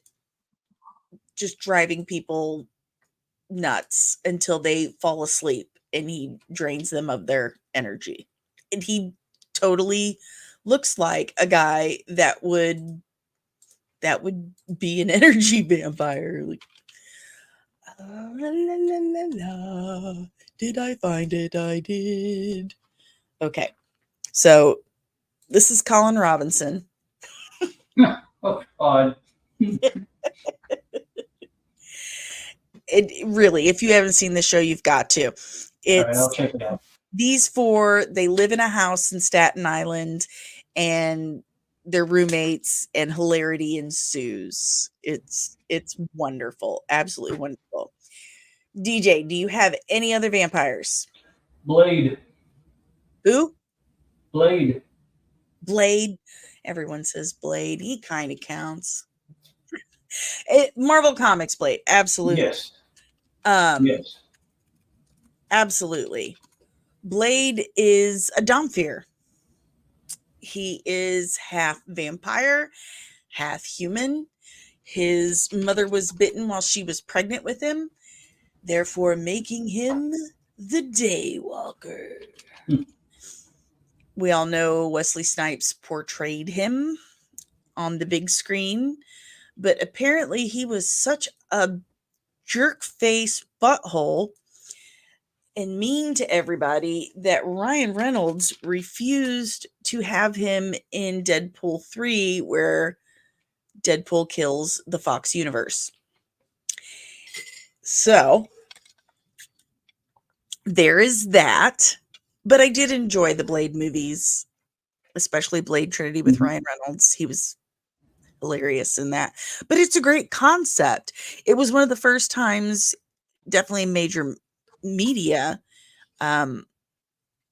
just driving people nuts until they fall asleep, and he drains them of their energy. And he totally looks like a guy that would be an energy vampire. Like, la, la, la, la, la. Did I find it? I did. Okay. So this is Colin Robinson. Oh, odd. It really, if you haven't seen the show, you've got to. All right, I'll It's check it out. these four, they live in a house in Staten Island, and they're roommates and hilarity ensues. It's wonderful. Absolutely wonderful. DJ, do you have any other vampires? Blade. Who? Blade. Blade. Everyone says Blade. He kind of counts. Marvel Comics Blade. Absolutely. Yes. Um, Yes. absolutely. Blade is a Domfir. He is half vampire, half human. His mother was bitten while she was pregnant with him, therefore making him the Daywalker. Hmm. We all know Wesley Snipes portrayed him on the big screen, but apparently he was such a jerk face butthole and mean to everybody that Ryan Reynolds refused to have him in Deadpool 3, where Deadpool kills the Fox universe. So there is that. But I did enjoy the Blade movies, especially Blade Trinity with Mhm. Ryan Reynolds. He was hilarious in that. But it's a great concept. It was one of the first times, definitely in major media, um,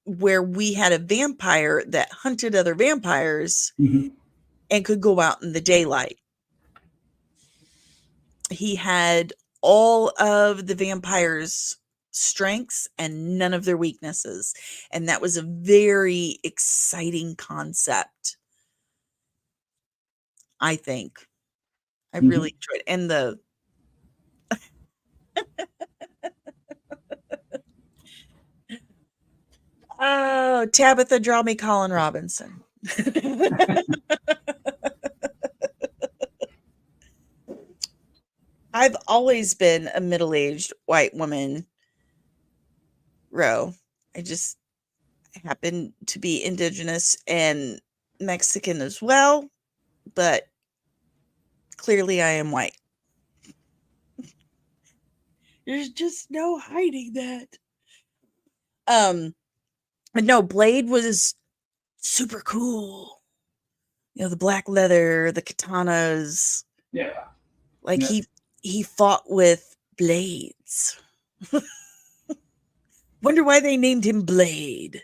where we had a vampire that hunted other vampires Mhm. and could go out in the daylight. He had all of the vampires' strengths and none of their weaknesses. And that was a very exciting concept, I think. I Mhm. really enjoyed it. And the oh, Tabitha, draw me Colin Robinson. I've always been a middle-aged white woman, Ro. I just happen to be indigenous and Mexican as well, but clearly I am white. There's just no hiding that. But no, Blade was super cool. You know, the black leather, the katanas, Yeah. like Yeah. he fought with blades. Wonder why they named him Blade.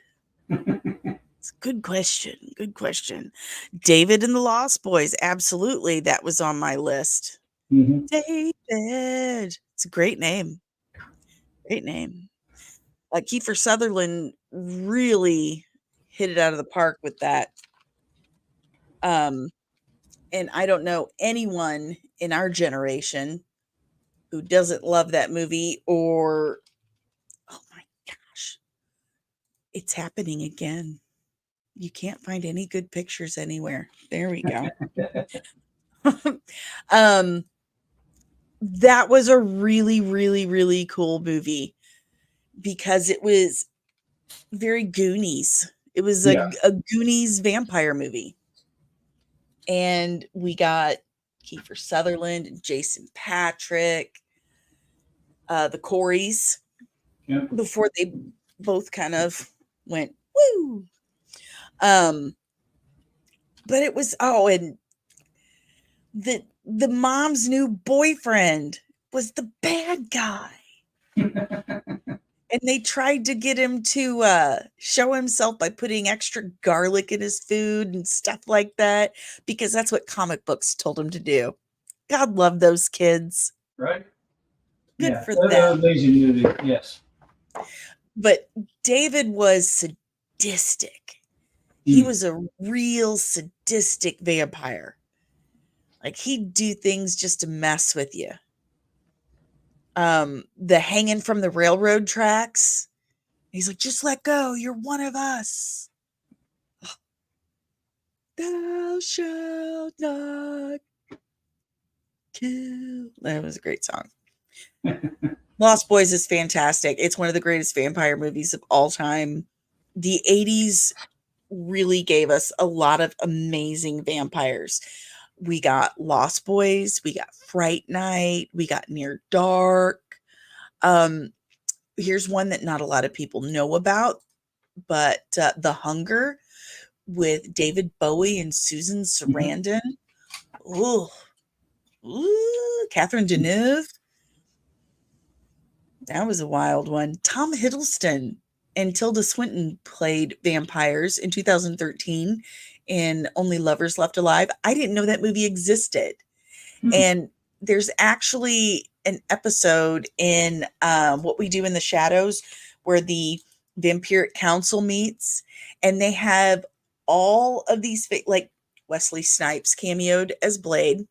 It's a good question. Good question. David and the Lost Boys. Absolutely. That was on my list. Mhm. David. It's a great name. Great name. Kiefer Sutherland really hit it out of the park with that. Um, and I don't know anyone in our generation who doesn't love that movie or, oh my gosh, it's happening again. You can't find any good pictures anywhere. There we go. um, that was a really, really, really cool movie because it was very Goonies. It was Yeah. a Goonies vampire movie. And we got Kiefer Sutherland and Jason Patrick, the Coreys, Yeah. before they both kind of went woo. Um, but it was and the mom's new boyfriend was the bad guy. And they tried to get him to show himself by putting extra garlic in his food and stuff like that, because that's what comic books told him to do. God love those kids. Right. Good Yeah. for them. Amazing movie. Yes. But David was sadistic. He Mm. was a real sadistic vampire. Like, he'd do things just to mess with you. The hanging from the railroad tracks. He's like, just let go. You're one of us. Thou shalt not kill. That was a great song. Lost Boys is fantastic. It's one of the greatest vampire movies of all time. The 80s really gave us a lot of amazing vampires. We got Lost Boys, we got Fright Night, we got Near Dark. Um, Here's one that not a lot of people know about, but The Hunger with David Bowie and Susan Mhm. Sarandon. Ooh, ooh, Catherine Deneuve. That was a wild one. Tom Hiddleston and Tilda Swinton played vampires in 2013 in Only Lovers Left Alive. I didn't know that movie existed. Hmm. And there's actually an episode in What We Do in the Shadows where the Vampiric Council meets, and they have all of these, like Wesley Snipes cameoed as Blade.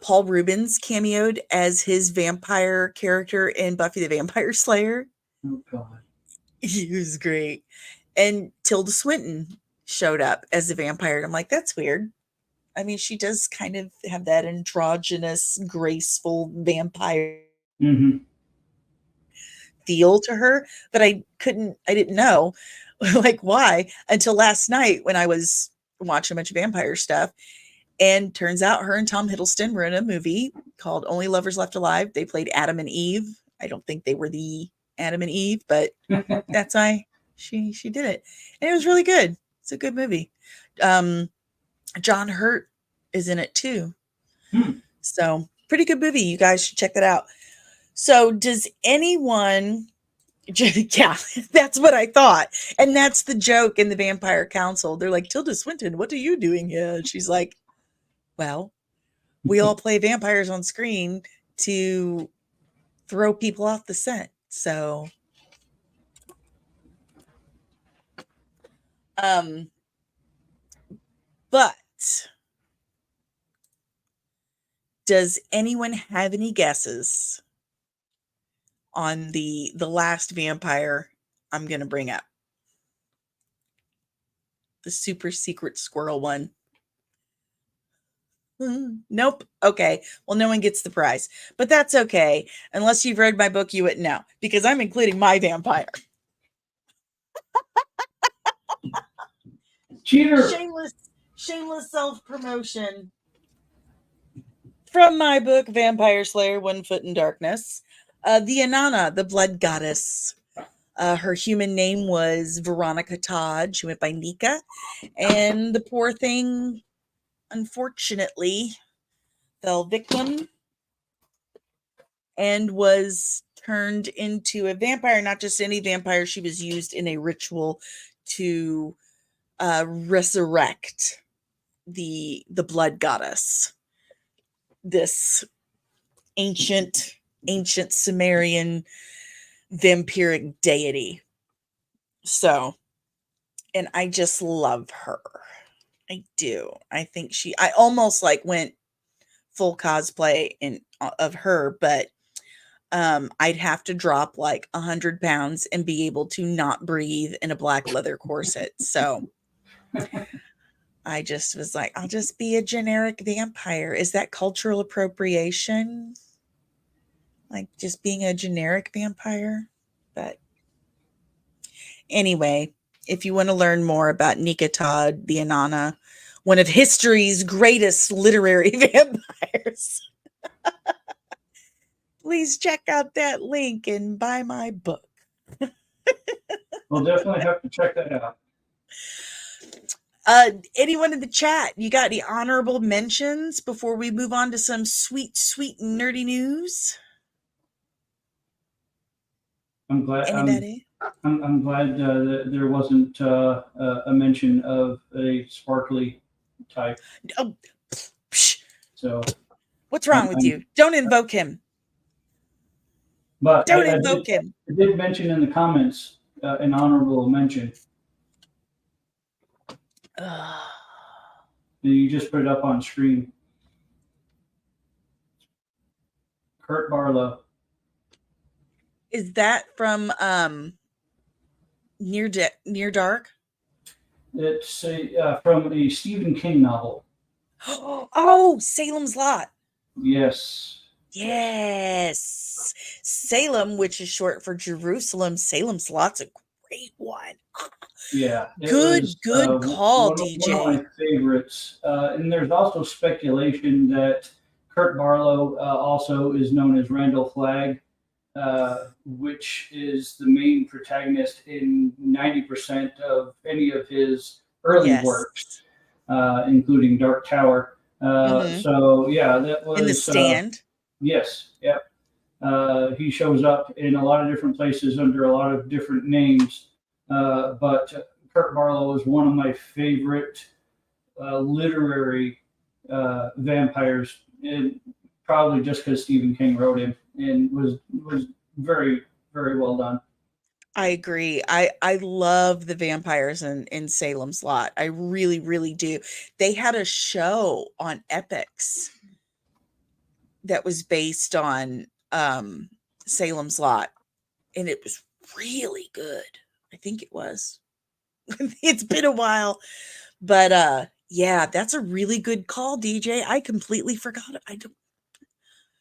Paul Rubens cameoed as his vampire character in Buffy the Vampire Slayer. Oh God. He was great. And Tilda Swinton showed up as a vampire. And I'm like, that's weird. I mean, she does kind of have that androgynous, graceful vampire Hmm. feel to her, but I didn't know like why until last night when I was watching a bunch of vampire stuff. And turns out her and Tom Hiddleston were in a movie called Only Lovers Left Alive. They played Adam and Eve. I don't think they were the Adam and Eve, but that's why she did it. And it was really good. It's a good movie. Um, John Hurt is in it too. Hmm. So pretty good movie. You guys should check that out. So does anyone yeah, that's what I thought. And that's the joke in the Vampire Council. They're like, Tilda Swinton, what are you doing here? And she's like, well, we all play vampires on screen to throw people off the scent. So, um, but does anyone have any guesses on the last vampire I'm gonna bring up? The super secret squirrel one. Nope. Okay. Well, no one gets the prize, but that's okay. Unless you've read my book, you wouldn't know because I'm including my vampire. Cheater. Shameless, shameless self promotion from my book, Vampire Slayer: One Foot in Darkness. The Inanna, the blood goddess. Her human name was Veronica Todd. She went by Nika, and the poor thing, unfortunately, fell victim and was turned into a vampire. Not just any vampire; she was used in a ritual to resurrect the blood goddess. This ancient Sumerian vampiric deity. So, and I just love her. I do. I think I almost like went full cosplay in of her, but I'd have to drop like 100 pounds and be able to not breathe in a black leather corset. So I just was like, I'll just be a generic vampire. Is that cultural appropriation? Like just being a generic vampire? But anyway, if you want to learn more about Nika Todd, the Inanna, one of history's greatest literary vampires, please check out that link and buy my book. We'll definitely have to check that out. Anyone in the chat, you got any honorable mentions before we move on to some sweet, sweet nerdy news? I'm glad. Anybody? I'm glad that there wasn't a mention of a sparkly type. Oh, psh, So, what's wrong with I'm you? Don't invoke him. but Don't invoke him. I did mention in the comments an honorable mention. Ugh. You just put it up on screen. Kurt Barlow. Is that from Near Dark? It's from a Stephen King novel. Oh, Salem's Lot. Yes. Yes. Salem, which is short for Jerusalem. Salem's Lot's a great one. Yeah, it Good, was good call, one of DJ. my favorites. And there's also speculation that Kurt Barlow also is known as Randall Flagg. which is the main protagonist in 90% of any of his early Yes. works, including Dark Tower. Hmm. So yeah, that In The was Stand. yes, yeah. He shows up in a lot of different places under a lot of different names, but Kurt Barlow is one of my favorite literary vampires, and probably just because Stephen King wrote him and was very very well done. I agree. I love the vampires in Salem's Lot. I really, really do. They had a show on Epix that was based on Salem's Lot, and it was really good. I think it was. It's been a while, but yeah, that's a really good call, DJ. I completely forgot.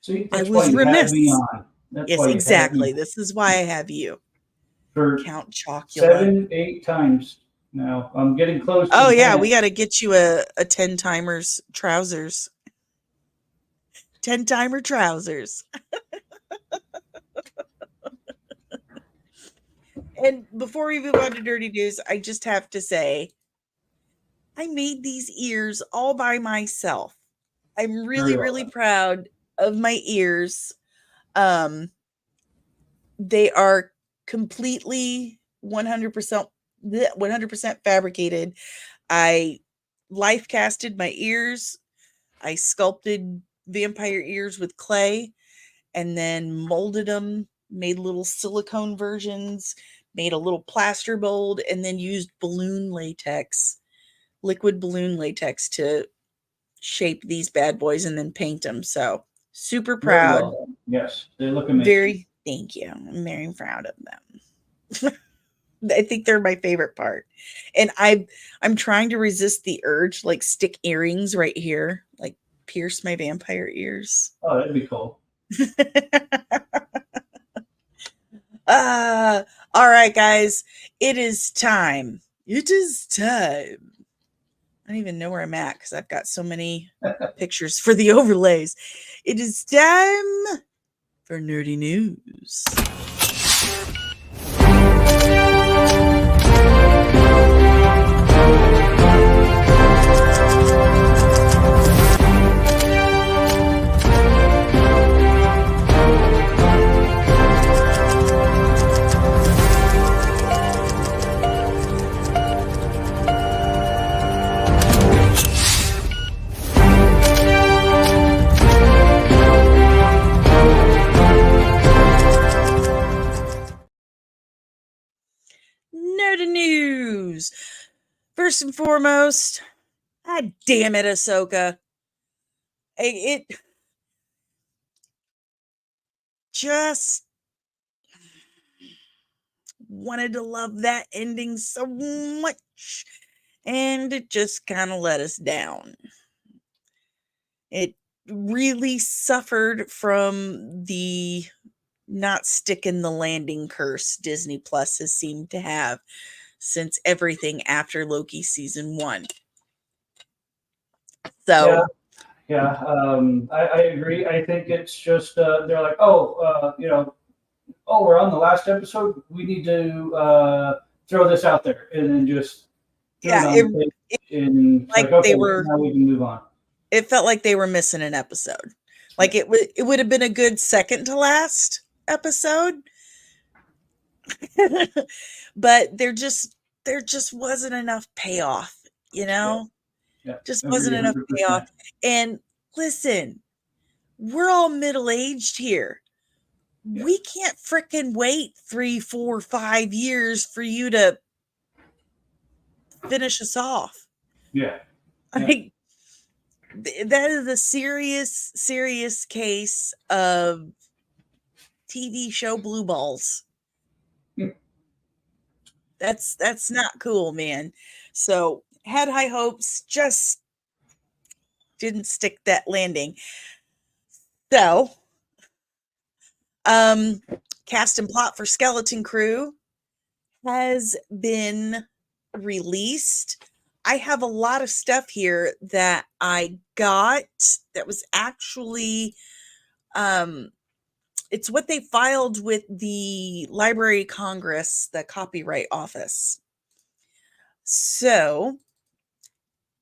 See, I that's why was you had me remiss. on. That's Yes, why you had me exactly. on This is why I have you, for Count Chocula. 7, 8 times now. I'm getting close to Oh the yeah, 10. we got to get you a 10 timers trousers. 10 timer trousers. And before we move on to dirty news, I just have to say I made these ears all by myself. I'm Very really, well really done. proud of my ears. Um, they are completely 100% 100% fabricated. I life casted my ears. I sculpted vampire ears with clay and then molded them, made little silicone versions, made a little plaster mold, and then used balloon latex, liquid balloon latex to shape these bad boys and then paint them. So super Very well proud. done. Yes, they look amazing. Very thank you. I'm very proud of them. I think they're my favorite part. And I'm trying to resist the urge, like stick earrings right here, like pierce my vampire ears. Oh, that'd be cool. Ah, all right, guys. It is time. It is time. I don't even know where I'm at because I've got so many pictures for the overlays. It is time for nerdy news. Nerdy news. First and foremost, ah, damn it, Ahsoka. It just wanted to love that ending so much, and it just kind of let us down. It really suffered from the not sticking the landing curse Disney Plus has seemed to have since everything after Loki season 1. Yeah, So, yeah. I agree. I think it's just they're like, oh, oh, we're on the last episode. We need to throw this out there, and then just threw it yeah, on the page, it and it's like, like okay, they were now we can move on. it felt like they were missing an episode. Yeah, Like it would have been a good second to last episode, but there just wasn't enough payoff, you yeah, know? yeah. Just wasn't Agree, enough payoff. 100%. And listen, we're all middle-aged here. Yeah, We can't fricking wait 3, 4, 5 years for you to finish us off. yeah, yeah. Like that is a serious, serious case of TV show blue balls. That's not cool, man. So had high hopes, just didn't stick that landing. So, um, cast and plot for Skeleton Crew has been released. I have a lot of stuff here that I got that was actually um It's what they filed with the Library of Congress, the Copyright Office. So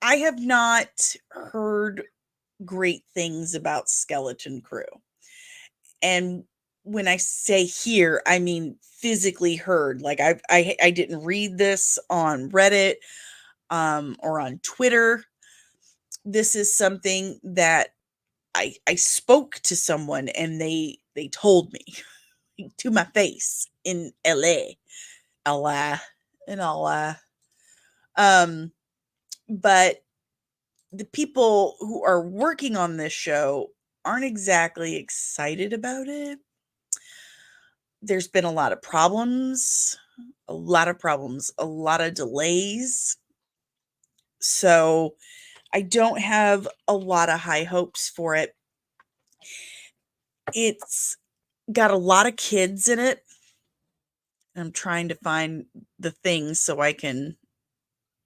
I have not heard great things about Skeleton Crew. And when I say here, I mean physically heard. Like I didn't read this on Reddit or on Twitter. This is something that I spoke to someone and they told me to my face in LA. LA in LA. Um but the people who are working on this show aren't exactly excited about it. There's been a lot of problems, a lot of problems, a lot of delays. So I don't have a lot of high hopes for it. It's got a lot of kids in it. I'm trying to find the things so I can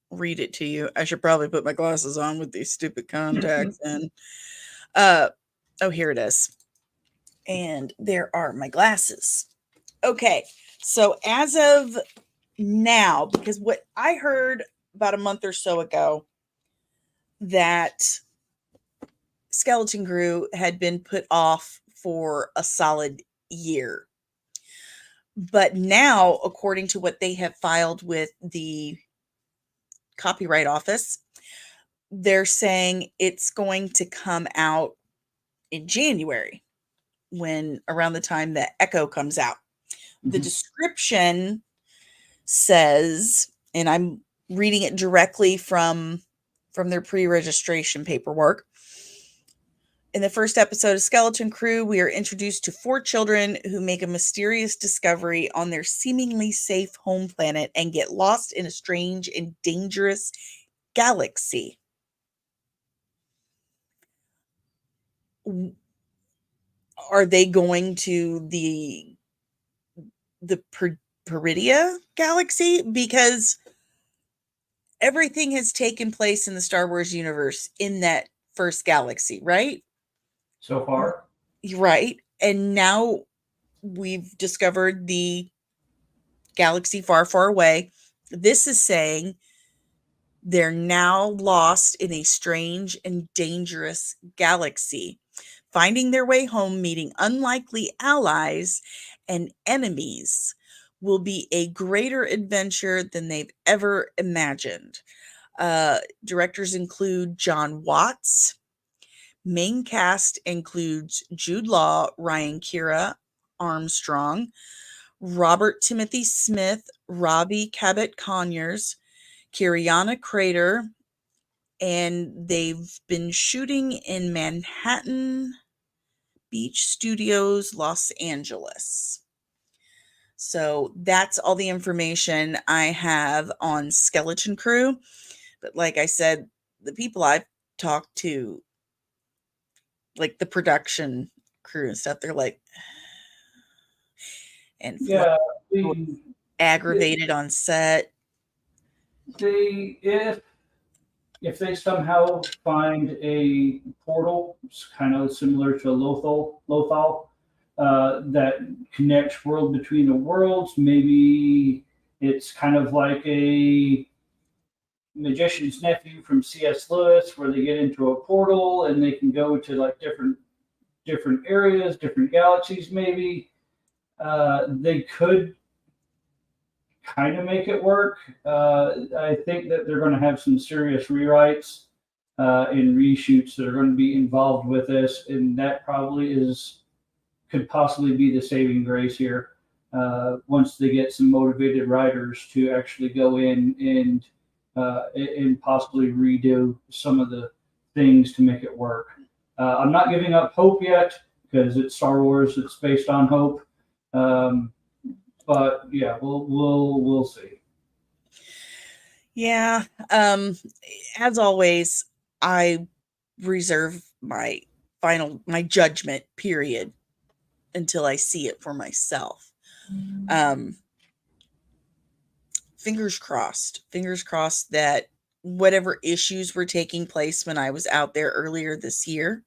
read it to you. I should probably put my glasses on with these stupid contacts in. Uh oh, here it is. And there are my glasses. Okay. So as of now, because what I heard about a month or so ago that Skeleton Crew had been put off for a solid year. But now, according to what they have filed with the Copyright Office, they're saying it's going to come out in January, when around the time that Echo comes out. The description says, and I'm reading it directly from their pre-registration paperwork. In the first episode of Skeleton Crew, we are introduced to 4 children who make a mysterious discovery on their seemingly safe home planet and get lost in a strange and dangerous galaxy. Are they going to the Peridia galaxy? Because everything has taken place in the Star Wars universe in that first galaxy, right? So far. Right. And now we've discovered the galaxy far, far away. This is saying they're now lost in a strange and dangerous galaxy, finding their way home, meeting unlikely allies and enemies will be a greater adventure than they've ever imagined. Directors include John Watts. Main cast includes Jude Law, Ryan Kira, Armstrong, Robert Timothy Smith, Robbie Cabot Conyers, Kiriana Crater, and they've been shooting in Manhattan Beach Studios, Los Angeles. So that's all the information I have on Skeleton Crew. But like I said, the people I've talked to, like the production crew and stuff, they're like, and Yeah, aggravated on set. they if they somehow find a portal, kind of similar to Lothal, that connects world between the worlds, maybe it's kind of like a magician's nephew from C.S. Lewis, where they get into a portal and they can go to like different areas, different galaxies. Maybe they could kind of make it work. I think that they're going to have some serious rewrites and reshoots that are going to be involved with this, and that probably could possibly be the saving grace here. Once they get some motivated writers to actually go in and possibly redo some of the things to make it work. I'm not giving up hope yet because it's Star Wars. It's based on hope. But yeah, we'll see. Yeah. As always, I reserve my judgment period until I see it for myself. Um fingers crossed that whatever issues were taking place when I was out there earlier this year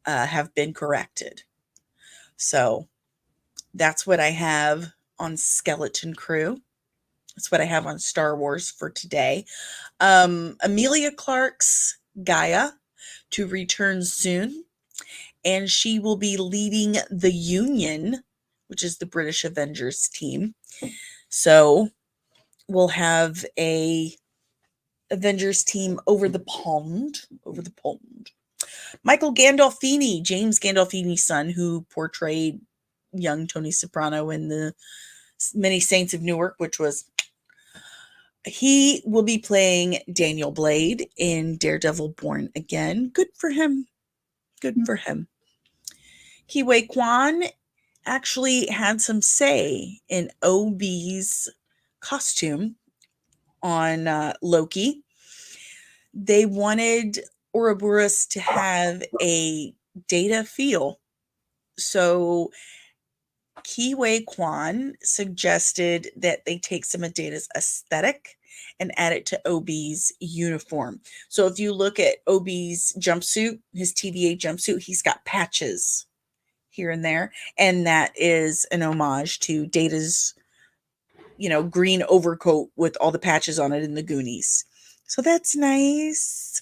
have been corrected. So that's what I have on Skeleton Crew. That's what I have on Star Wars for today. Amelia Clark's Gaia to return soon, and she will be leading the Union, which is the British Avengers team. So we'll have a Avengers team over the pond. Over the pond. Michael Gandolfini, James Gandolfini's son, who portrayed young Tony Soprano in the Many Saints of Newark, which was, he will be playing Daniel Blade in Daredevil Born Again. Good for him. Good for him. Kiwei Kwan actually had some say in OB's costume on Loki. They wanted Ouroboros to have a Data feel. So Kiwei Kwan suggested that they take some of Data's aesthetic and add it to OB's uniform. So if you look at OB's jumpsuit, his TVA jumpsuit, he's got patches here and there. And that is an homage to Data's, green overcoat with all the patches on it in the Goonies. So that's nice.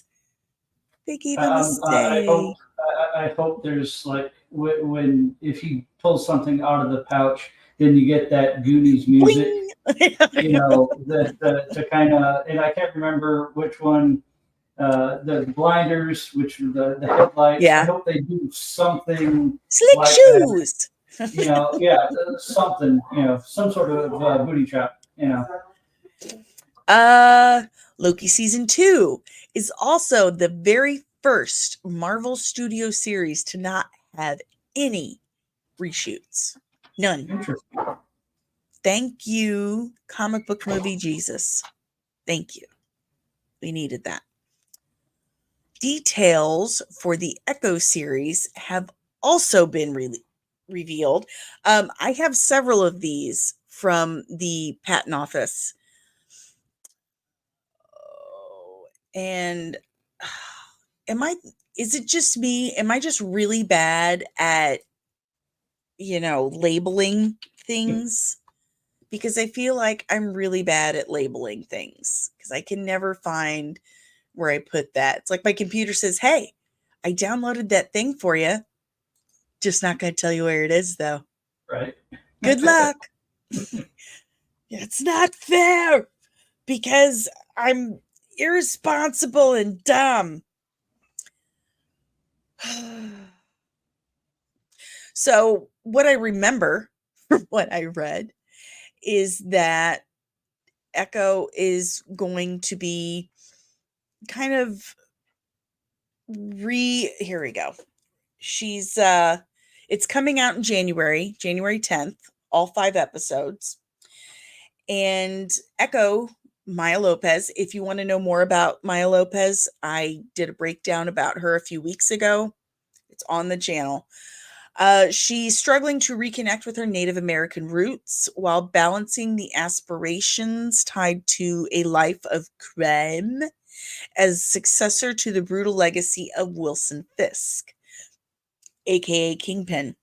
They gave him a I say. hope I hope there's like when if he pulls something out of the pouch, then you get that Goonies music. Bling! To kind of, and I can't remember which one. The blinders, which are the headlights. I Yeah. hope they do something Slick like that. shoes. Yeah, something. Some sort of booty trap. Loki season 2 is also the very first Marvel Studio series to not have any reshoots. None. Interesting. Thank you, comic book movie Jesus. Thank you. We needed that. Details for the Echo series have also been revealed. I have several of these from the patent office. And is it just me? Am I just really bad at, labeling things? Because I feel like I'm really bad at labeling things because I can never find where I put that. It's like my computer says, "Hey, I downloaded that thing for you. Just not going to tell you where it is, though. Right. Good luck." It's not fair because I'm irresponsible and dumb. So, what I remember from what I read is that Echo is going to be kind of here we go. She's it's coming out in January 10th, all 5 episodes. And Echo, Maya Lopez, if you want to know more about Maya Lopez, I did a breakdown about her a few weeks ago. It's on the channel. She's struggling to reconnect with her Native American roots while balancing the aspirations tied to a life of crime as successor to the brutal legacy of Wilson Fisk, aka Kingpin.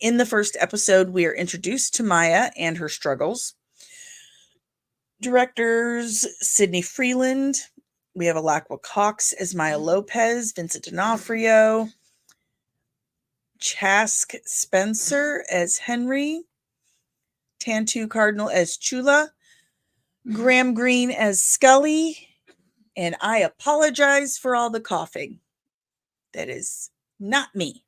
In the first episode, we are introduced to Maya and her struggles. Directors Sidney Freeland. We have Alakwa Cox as Maya Lopez, Vincent D'Onofrio, Chask Spencer as Henry, Tantu Cardinal as Chula, Graham Greene as Scully, and I apologize for all the coughing. That is not me.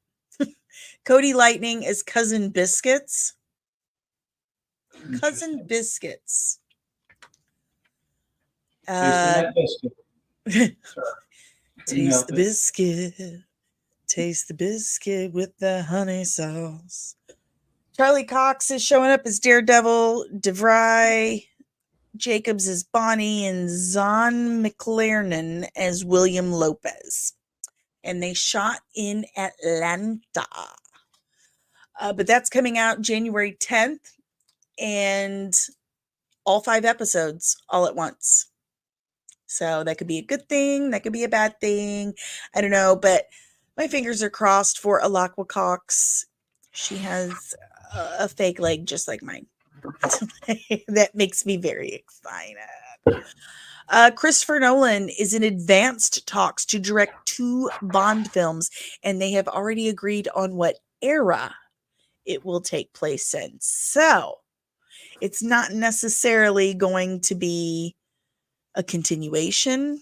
Cody Lightning as Cousin Biscuits. Cousin Biscuits. Tasting that biscuit. Taste the biscuit. Taste the biscuit with the honey sauce. Charlie Cox is showing up as Daredevil. DeVry Jacobs as Bonnie, and Zahn McLernan as William Lopez. And they shot in Atlanta. But that's coming out January 10th. And all 5 episodes all at once. So that could be a good thing. That could be a bad thing. I don't know. But my fingers are crossed for Alakwa Cox. She has a fake leg just like mine. That makes me very excited. Christopher Nolan is in advanced talks to direct 2 Bond films, and they have already agreed on what era it will take place in. So, it's not necessarily going to be a continuation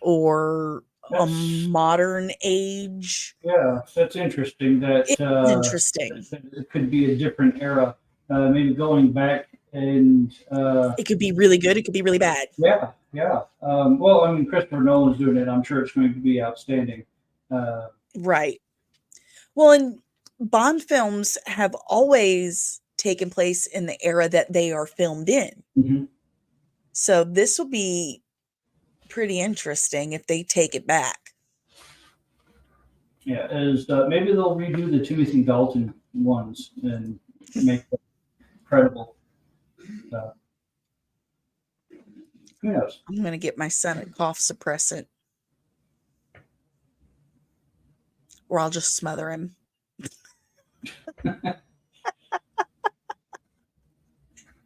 or a That's modern age. Yeah, that's interesting. That, It's interesting. that it could be a different era, maybe going back and It could be really good, it could be really bad. yeah, yeah. Well, I mean, Christopher Nolan's doing it. I'm sure it's going to be outstanding. Uh, Right. Well, and Bond films have always taken place in the era that they are filmed in. mhm. So this will be pretty interesting if they take it back. Yeah, as maybe they'll redo the Timothy Dalton ones and make them credible. Uh, who knows? I'm going to get my son a cough suppressant or I'll just smother him.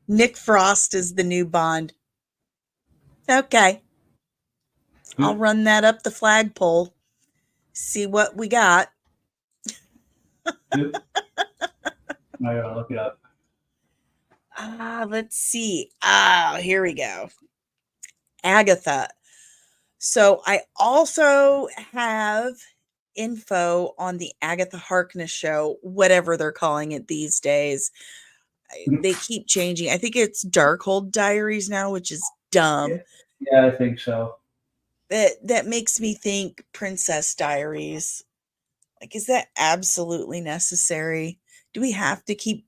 Nick Frost is the new Bond. Okay. I'll Who, run that up the flagpole. See what we got. who? I gotta look it up. Let's see. Here we go. Agatha. So I also have info on the Agatha Harkness show, whatever they're calling it these days. They keep changing. I think it's Darkhold Diaries now, which is Yeah, dumb. yeah, I think so. That makes me think Princess Diaries. Like, is that absolutely necessary? Do we have to keep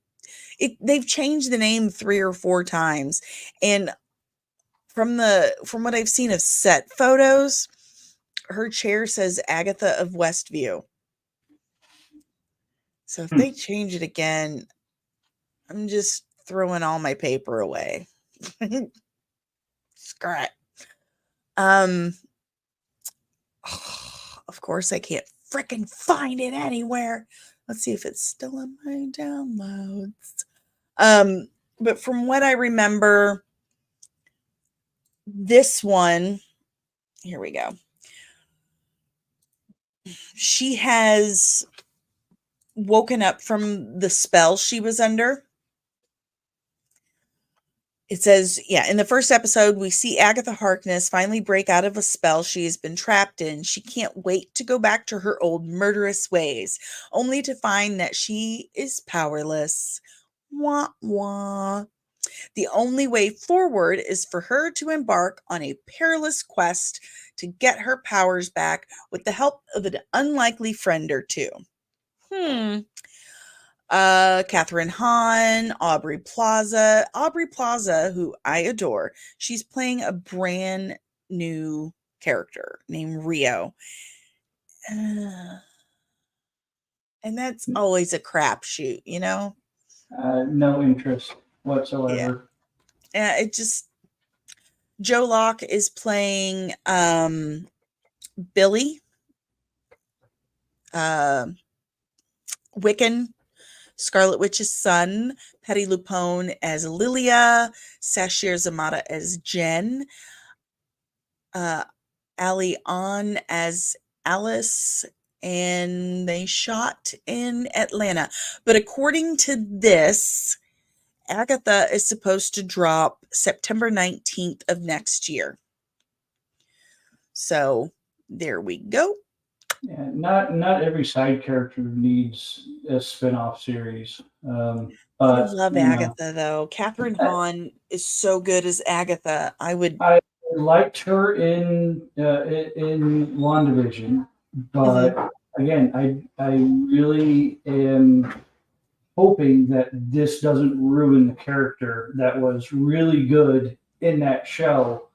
it? They've changed the name 3 or 4 times, and from what I've seen of set photos, her chair says Agatha of Westview. So if Hmm. they change it again, I'm just throwing all my paper away. Screw it. Um, of course, I can't freaking find it anywhere. Let's see if it's still in my downloads. But from what I remember, this one, here we go. She has woken up from the spell she was under. It says, yeah, in the first episode, we see Agatha Harkness finally break out of a spell she has been trapped in. She can't wait to go back to her old murderous ways, only to find that she is powerless. Wah, wah. The only way forward is for her to embark on a perilous quest to get her powers back with the help of an unlikely friend or two. Catherine Hahn, Aubrey Plaza, who I adore. She's playing a brand new character named Rio. And that's always a crapshoot, you know? No interest Yeah. whatsoever. It just Joe Locke is playing Billy, uh, Wiccan, Scarlet Witch's son, Patty Lupone as Lilia, Sashir Zamata as Jen, uh, Ali On as Alice, and they shot in Atlanta. But according to this, Agatha is supposed to drop September 19th of next year. So there we go. Yeah, not every side character needs a spin-off series. I But love you know, Agatha though. Catherine Hahn is so good as Agatha. I would. I liked her in WandaVision, Mhm. but again, I really am hoping that this doesn't ruin the character that was really good in that show.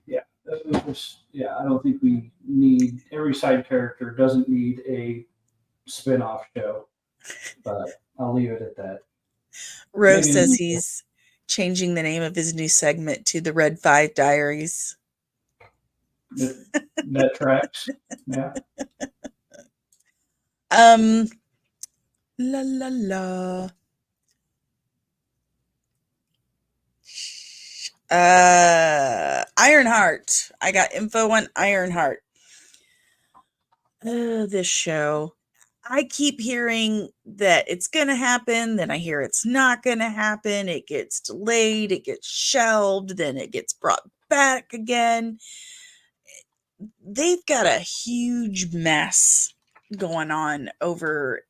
Yeah, yeah. I don't think we need every side character doesn't need a spin-off show, but I'll leave it at that. Rose Maybe in the says future. he's changing the name of his new segment to the Red 5 Diaries. That, that tracks. Yeah. Um, La la la. Ironheart. I got info on Ironheart. This show. I keep hearing that it's going to happen, then I hear it's not going to happen. It gets delayed, it gets shelved, then it gets brought back again. They've got a huge mess going on over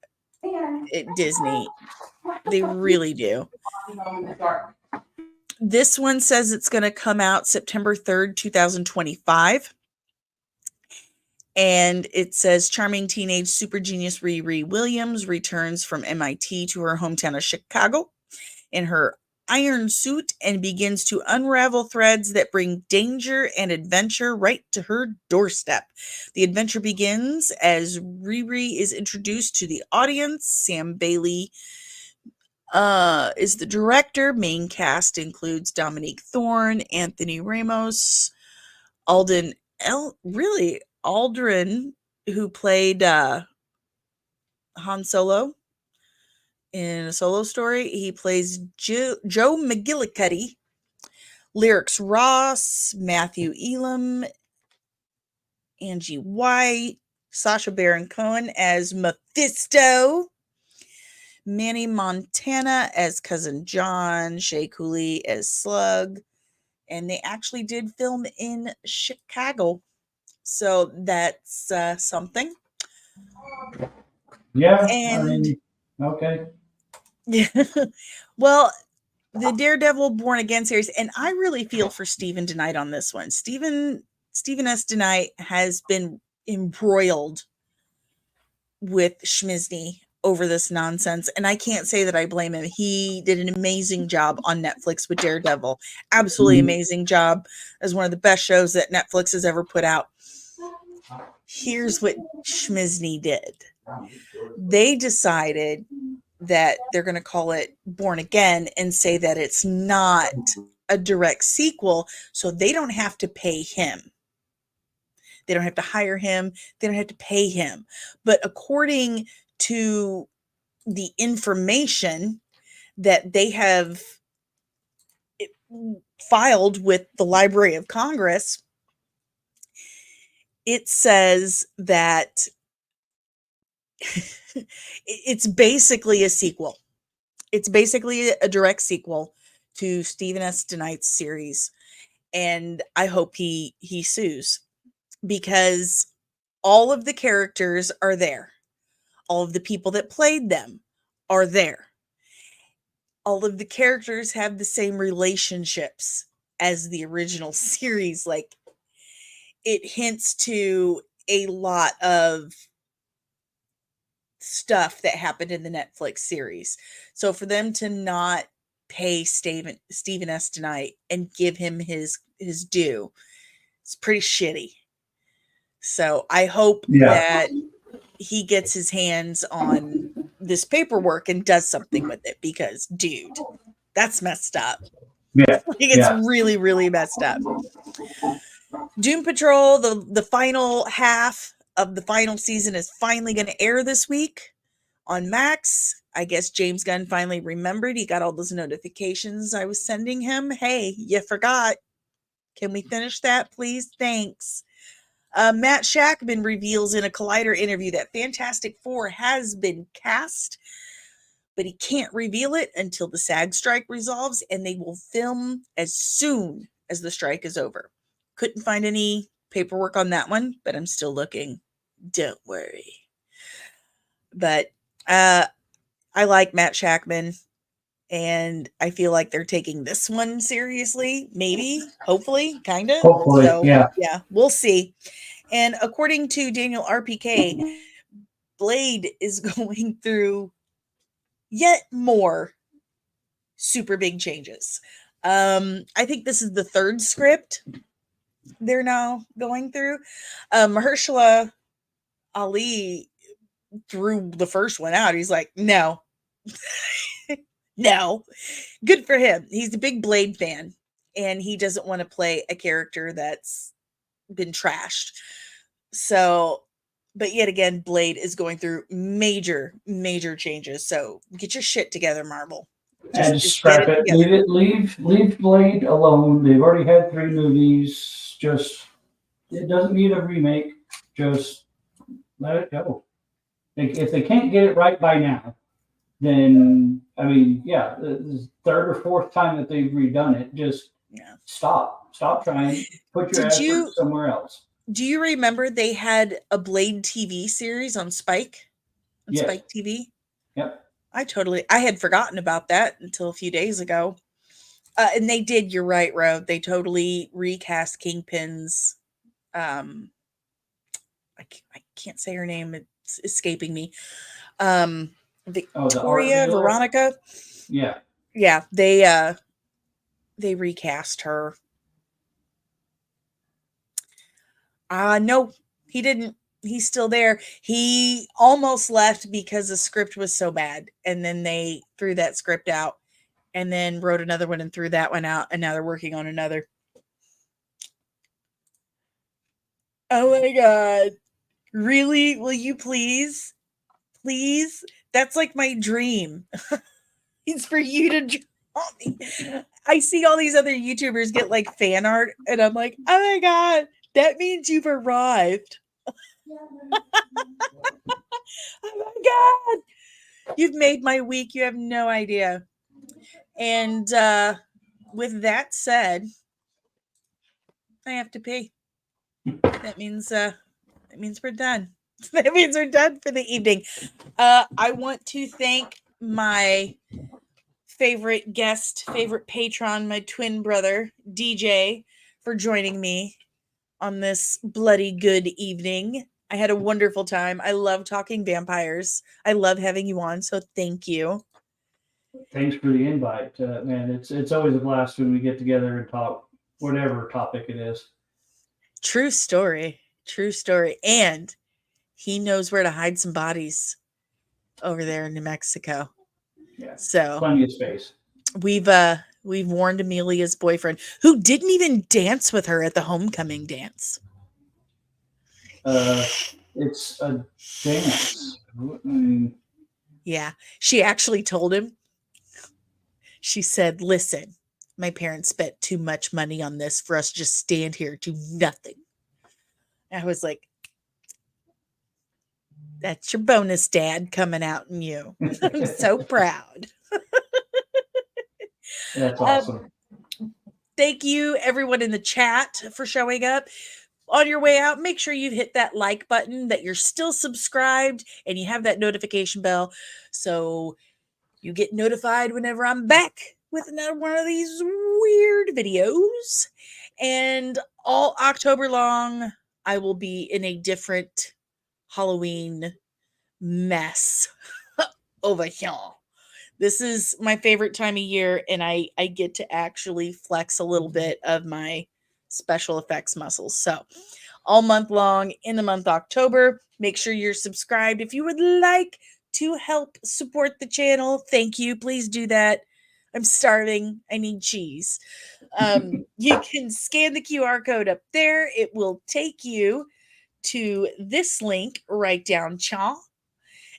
at Disney. They really do. This one says it's going to come out September 3rd, 2025. And it says charming teenage super genius Riri Williams returns from MIT to her hometown of Chicago in her iron suit and begins to unravel threads that bring danger and adventure right to her doorstep. The adventure begins as Riri is introduced to the audience. Sam Bailey is the director. Main cast includes Dominique Thorne, Anthony Ramos, Alden Aldrin, who played Han Solo in a Solo Story. He plays Joe McGillicuddy, Lyrics Ross, Matthew Elam, Angie White, Sacha Baron Cohen as Mephisto, Manny Montana as Cousin John, Shea Cooley as Slug, and they actually did film in Chicago. So that's something. Yeah, I And mean, okay. yeah, well, the Daredevil Born Again series, and I really feel for Stephen DeKnight on this one. Stephen S. DeKnight has been embroiled with Schmizny over this nonsense, and I can't say that I blame him. He did an amazing job on Netflix with Daredevil. Absolutely amazing job. As one of the best shows that Netflix has ever put out. Here's what Schmizny did. They decided that they're going to call it Born Again and say that it's not a direct sequel, so they don't have to pay him. They don't have to hire him. They don't have to pay him. But according to the information that they have filed with the Library of Congress, it says that it's basically a sequel. It's basically a direct sequel to Stephen S. DeKnight's series. And I hope he sues, because all of the characters are there. All of the people that played them are there. All of the characters have the same relationships as the original series. Like, it hints to a lot of stuff that happened in the Netflix series. So for them to not pay Stephen S. DeKnight and give him his due, it's pretty shitty. So I hope that he gets his hands on this paperwork and does something with it, because, dude, that's messed up. Yeah. It's really, really messed up. Doom Patrol, the final half of the final season, is finally going to air this week on Max. I guess James Gunn finally remembered. He got all those notifications I was sending him. Hey, you forgot. Can we finish that, please? Thanks. Matt Shackman reveals in a Collider interview that Fantastic Four has been cast, but he can't reveal it until the SAG strike resolves, and they will film as soon as the strike is over. Couldn't find any paperwork on that one, but I'm still looking. Don't worry. But I like Matt Shackman, and I feel like they're taking this one seriously. Maybe, hopefully, kind of. Hopefully, so, yeah, we'll see. And according to Daniel RPK, Blade is going through yet more super big changes. I think this is the third script they're now going through. Mahershala Ali threw the first one out. He's like, no. No. Good for him. He's a big Blade fan, and he doesn't want to play a character that's been trashed. So But yet again, Blade is going through major, major changes. So get your shit together, Marvel. And Just just get scrap it it. together. Leave Blade alone. They've already had 3 movies. Just it doesn't need a remake. Just let it go. If they can't get it right by now, then I mean, yeah, the third or fourth time that they've redone it, just Yeah. stop trying. Put your Did effort you somewhere else. do you remember they had a Blade TV series on Yes. Spike TV? Yep. I had forgotten about that until a few days ago. And they did, you're right, Ro. They totally recast Kingpin's um I can't say her name, it's escaping me. Um Oh, the art Victoria dealer. Veronica. Yeah. Yeah, they recast her. No, he didn't. He's still there. He almost left because the script was so bad. And then they threw that script out and then wrote another one and threw that one out. And now they're working on another. Oh my God. Really? Will you please? Please? That's like my dream. It's for you to draw me. I see all these other YouTubers get like fan art, and I'm like, oh my God, that means you've arrived. Oh my God. You've made my week. You have no idea. And with that said, I have to pee. That means we're done. That means we're done for the evening. I want to thank my favorite guest, favorite patron, my twin brother, DJ, for joining me on this bloody good evening. I had a wonderful time. I love talking vampires. I love having you on, so thank you. Thanks for the invite, man. It's always a blast when we get together and talk whatever topic it is. True story. True story. And he knows where to hide some bodies over there in New Mexico. Yeah, So plenty of space. we've warned Amelia's boyfriend, who didn't even dance with her at the homecoming dance. Uh, it's a dance. I mean, Yeah. She actually told him, she said, listen, my parents spent too much money on this for us to just stand here, do nothing. I was like, that's your bonus, Dad, coming out in you. I'm so proud. that's Um, awesome. thank you, everyone in the chat, for showing up. On your way out, make sure you hit that like button, that you're still subscribed, and you have that notification bell so you get notified whenever I'm back with another one of these weird videos. And all October long, I will be in a different Halloween mess over here. This is my favorite time of year, and I get to actually flex a little bit of my special effects muscles. So, all month long in the month October, make sure you're subscribed. If you would like to help support the channel, thank you. Please do that. I'm starving. I need cheese. You can scan the QR code up there. It will take you to this link right down, chaw,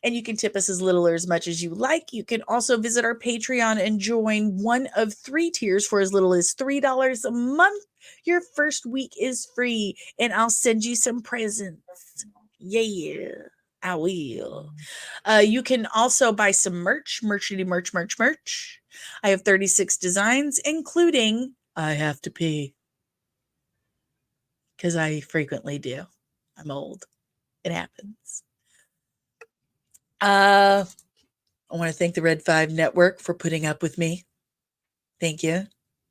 and you can tip us as little or as much as you like. You can also visit our Patreon and join one of 3 tiers for as little as $3 a month. Your first week is free, and I'll send you some presents. Yeah, I will. You can also buy some merch. I have 36 designs, including I have to pee, because I frequently do. I'm old. It happens. I want to thank the Red 5 Network for putting up with me. Thank you.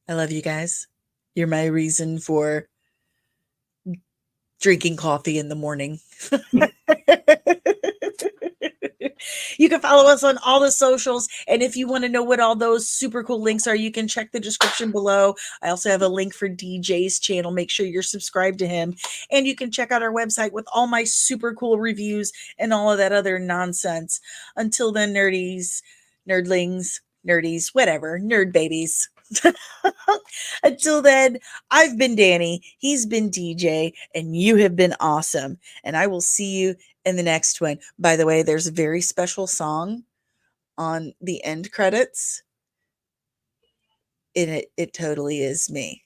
I love you guys. You're my reason for drinking coffee in the morning. You can follow us on all the socials. And if you want to know what all those super cool links are, you can check the description below. I also have a link for DJ's channel. Make sure you're subscribed to him. And you can check out our website with all my super cool reviews and all of that other nonsense. Until then, nerdies, nerdlings, nerdies, whatever, nerd babies. Until then, I've been Danny, he's been DJ, and you have been awesome. And I will see you And the next one, by the way, there's a very special song on the end credits. And it totally is me.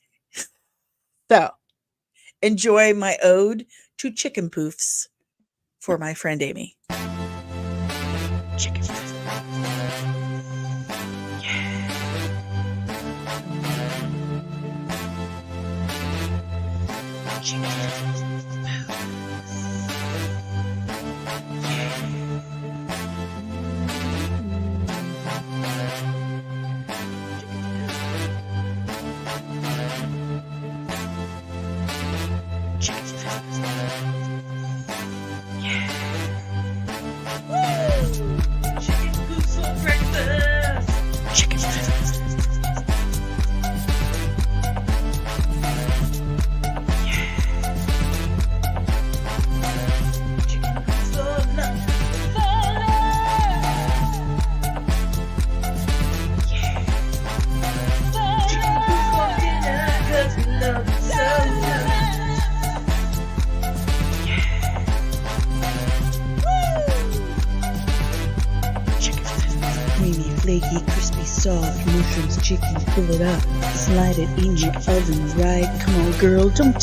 So enjoy my ode to chicken poofs for my friend Amy. Chicken poofs. Yeah. Chicken poofs. Flaky, crispy, soft, mushrooms, chicken, pull it up, slide it in your oven, right? Come on, girl, don't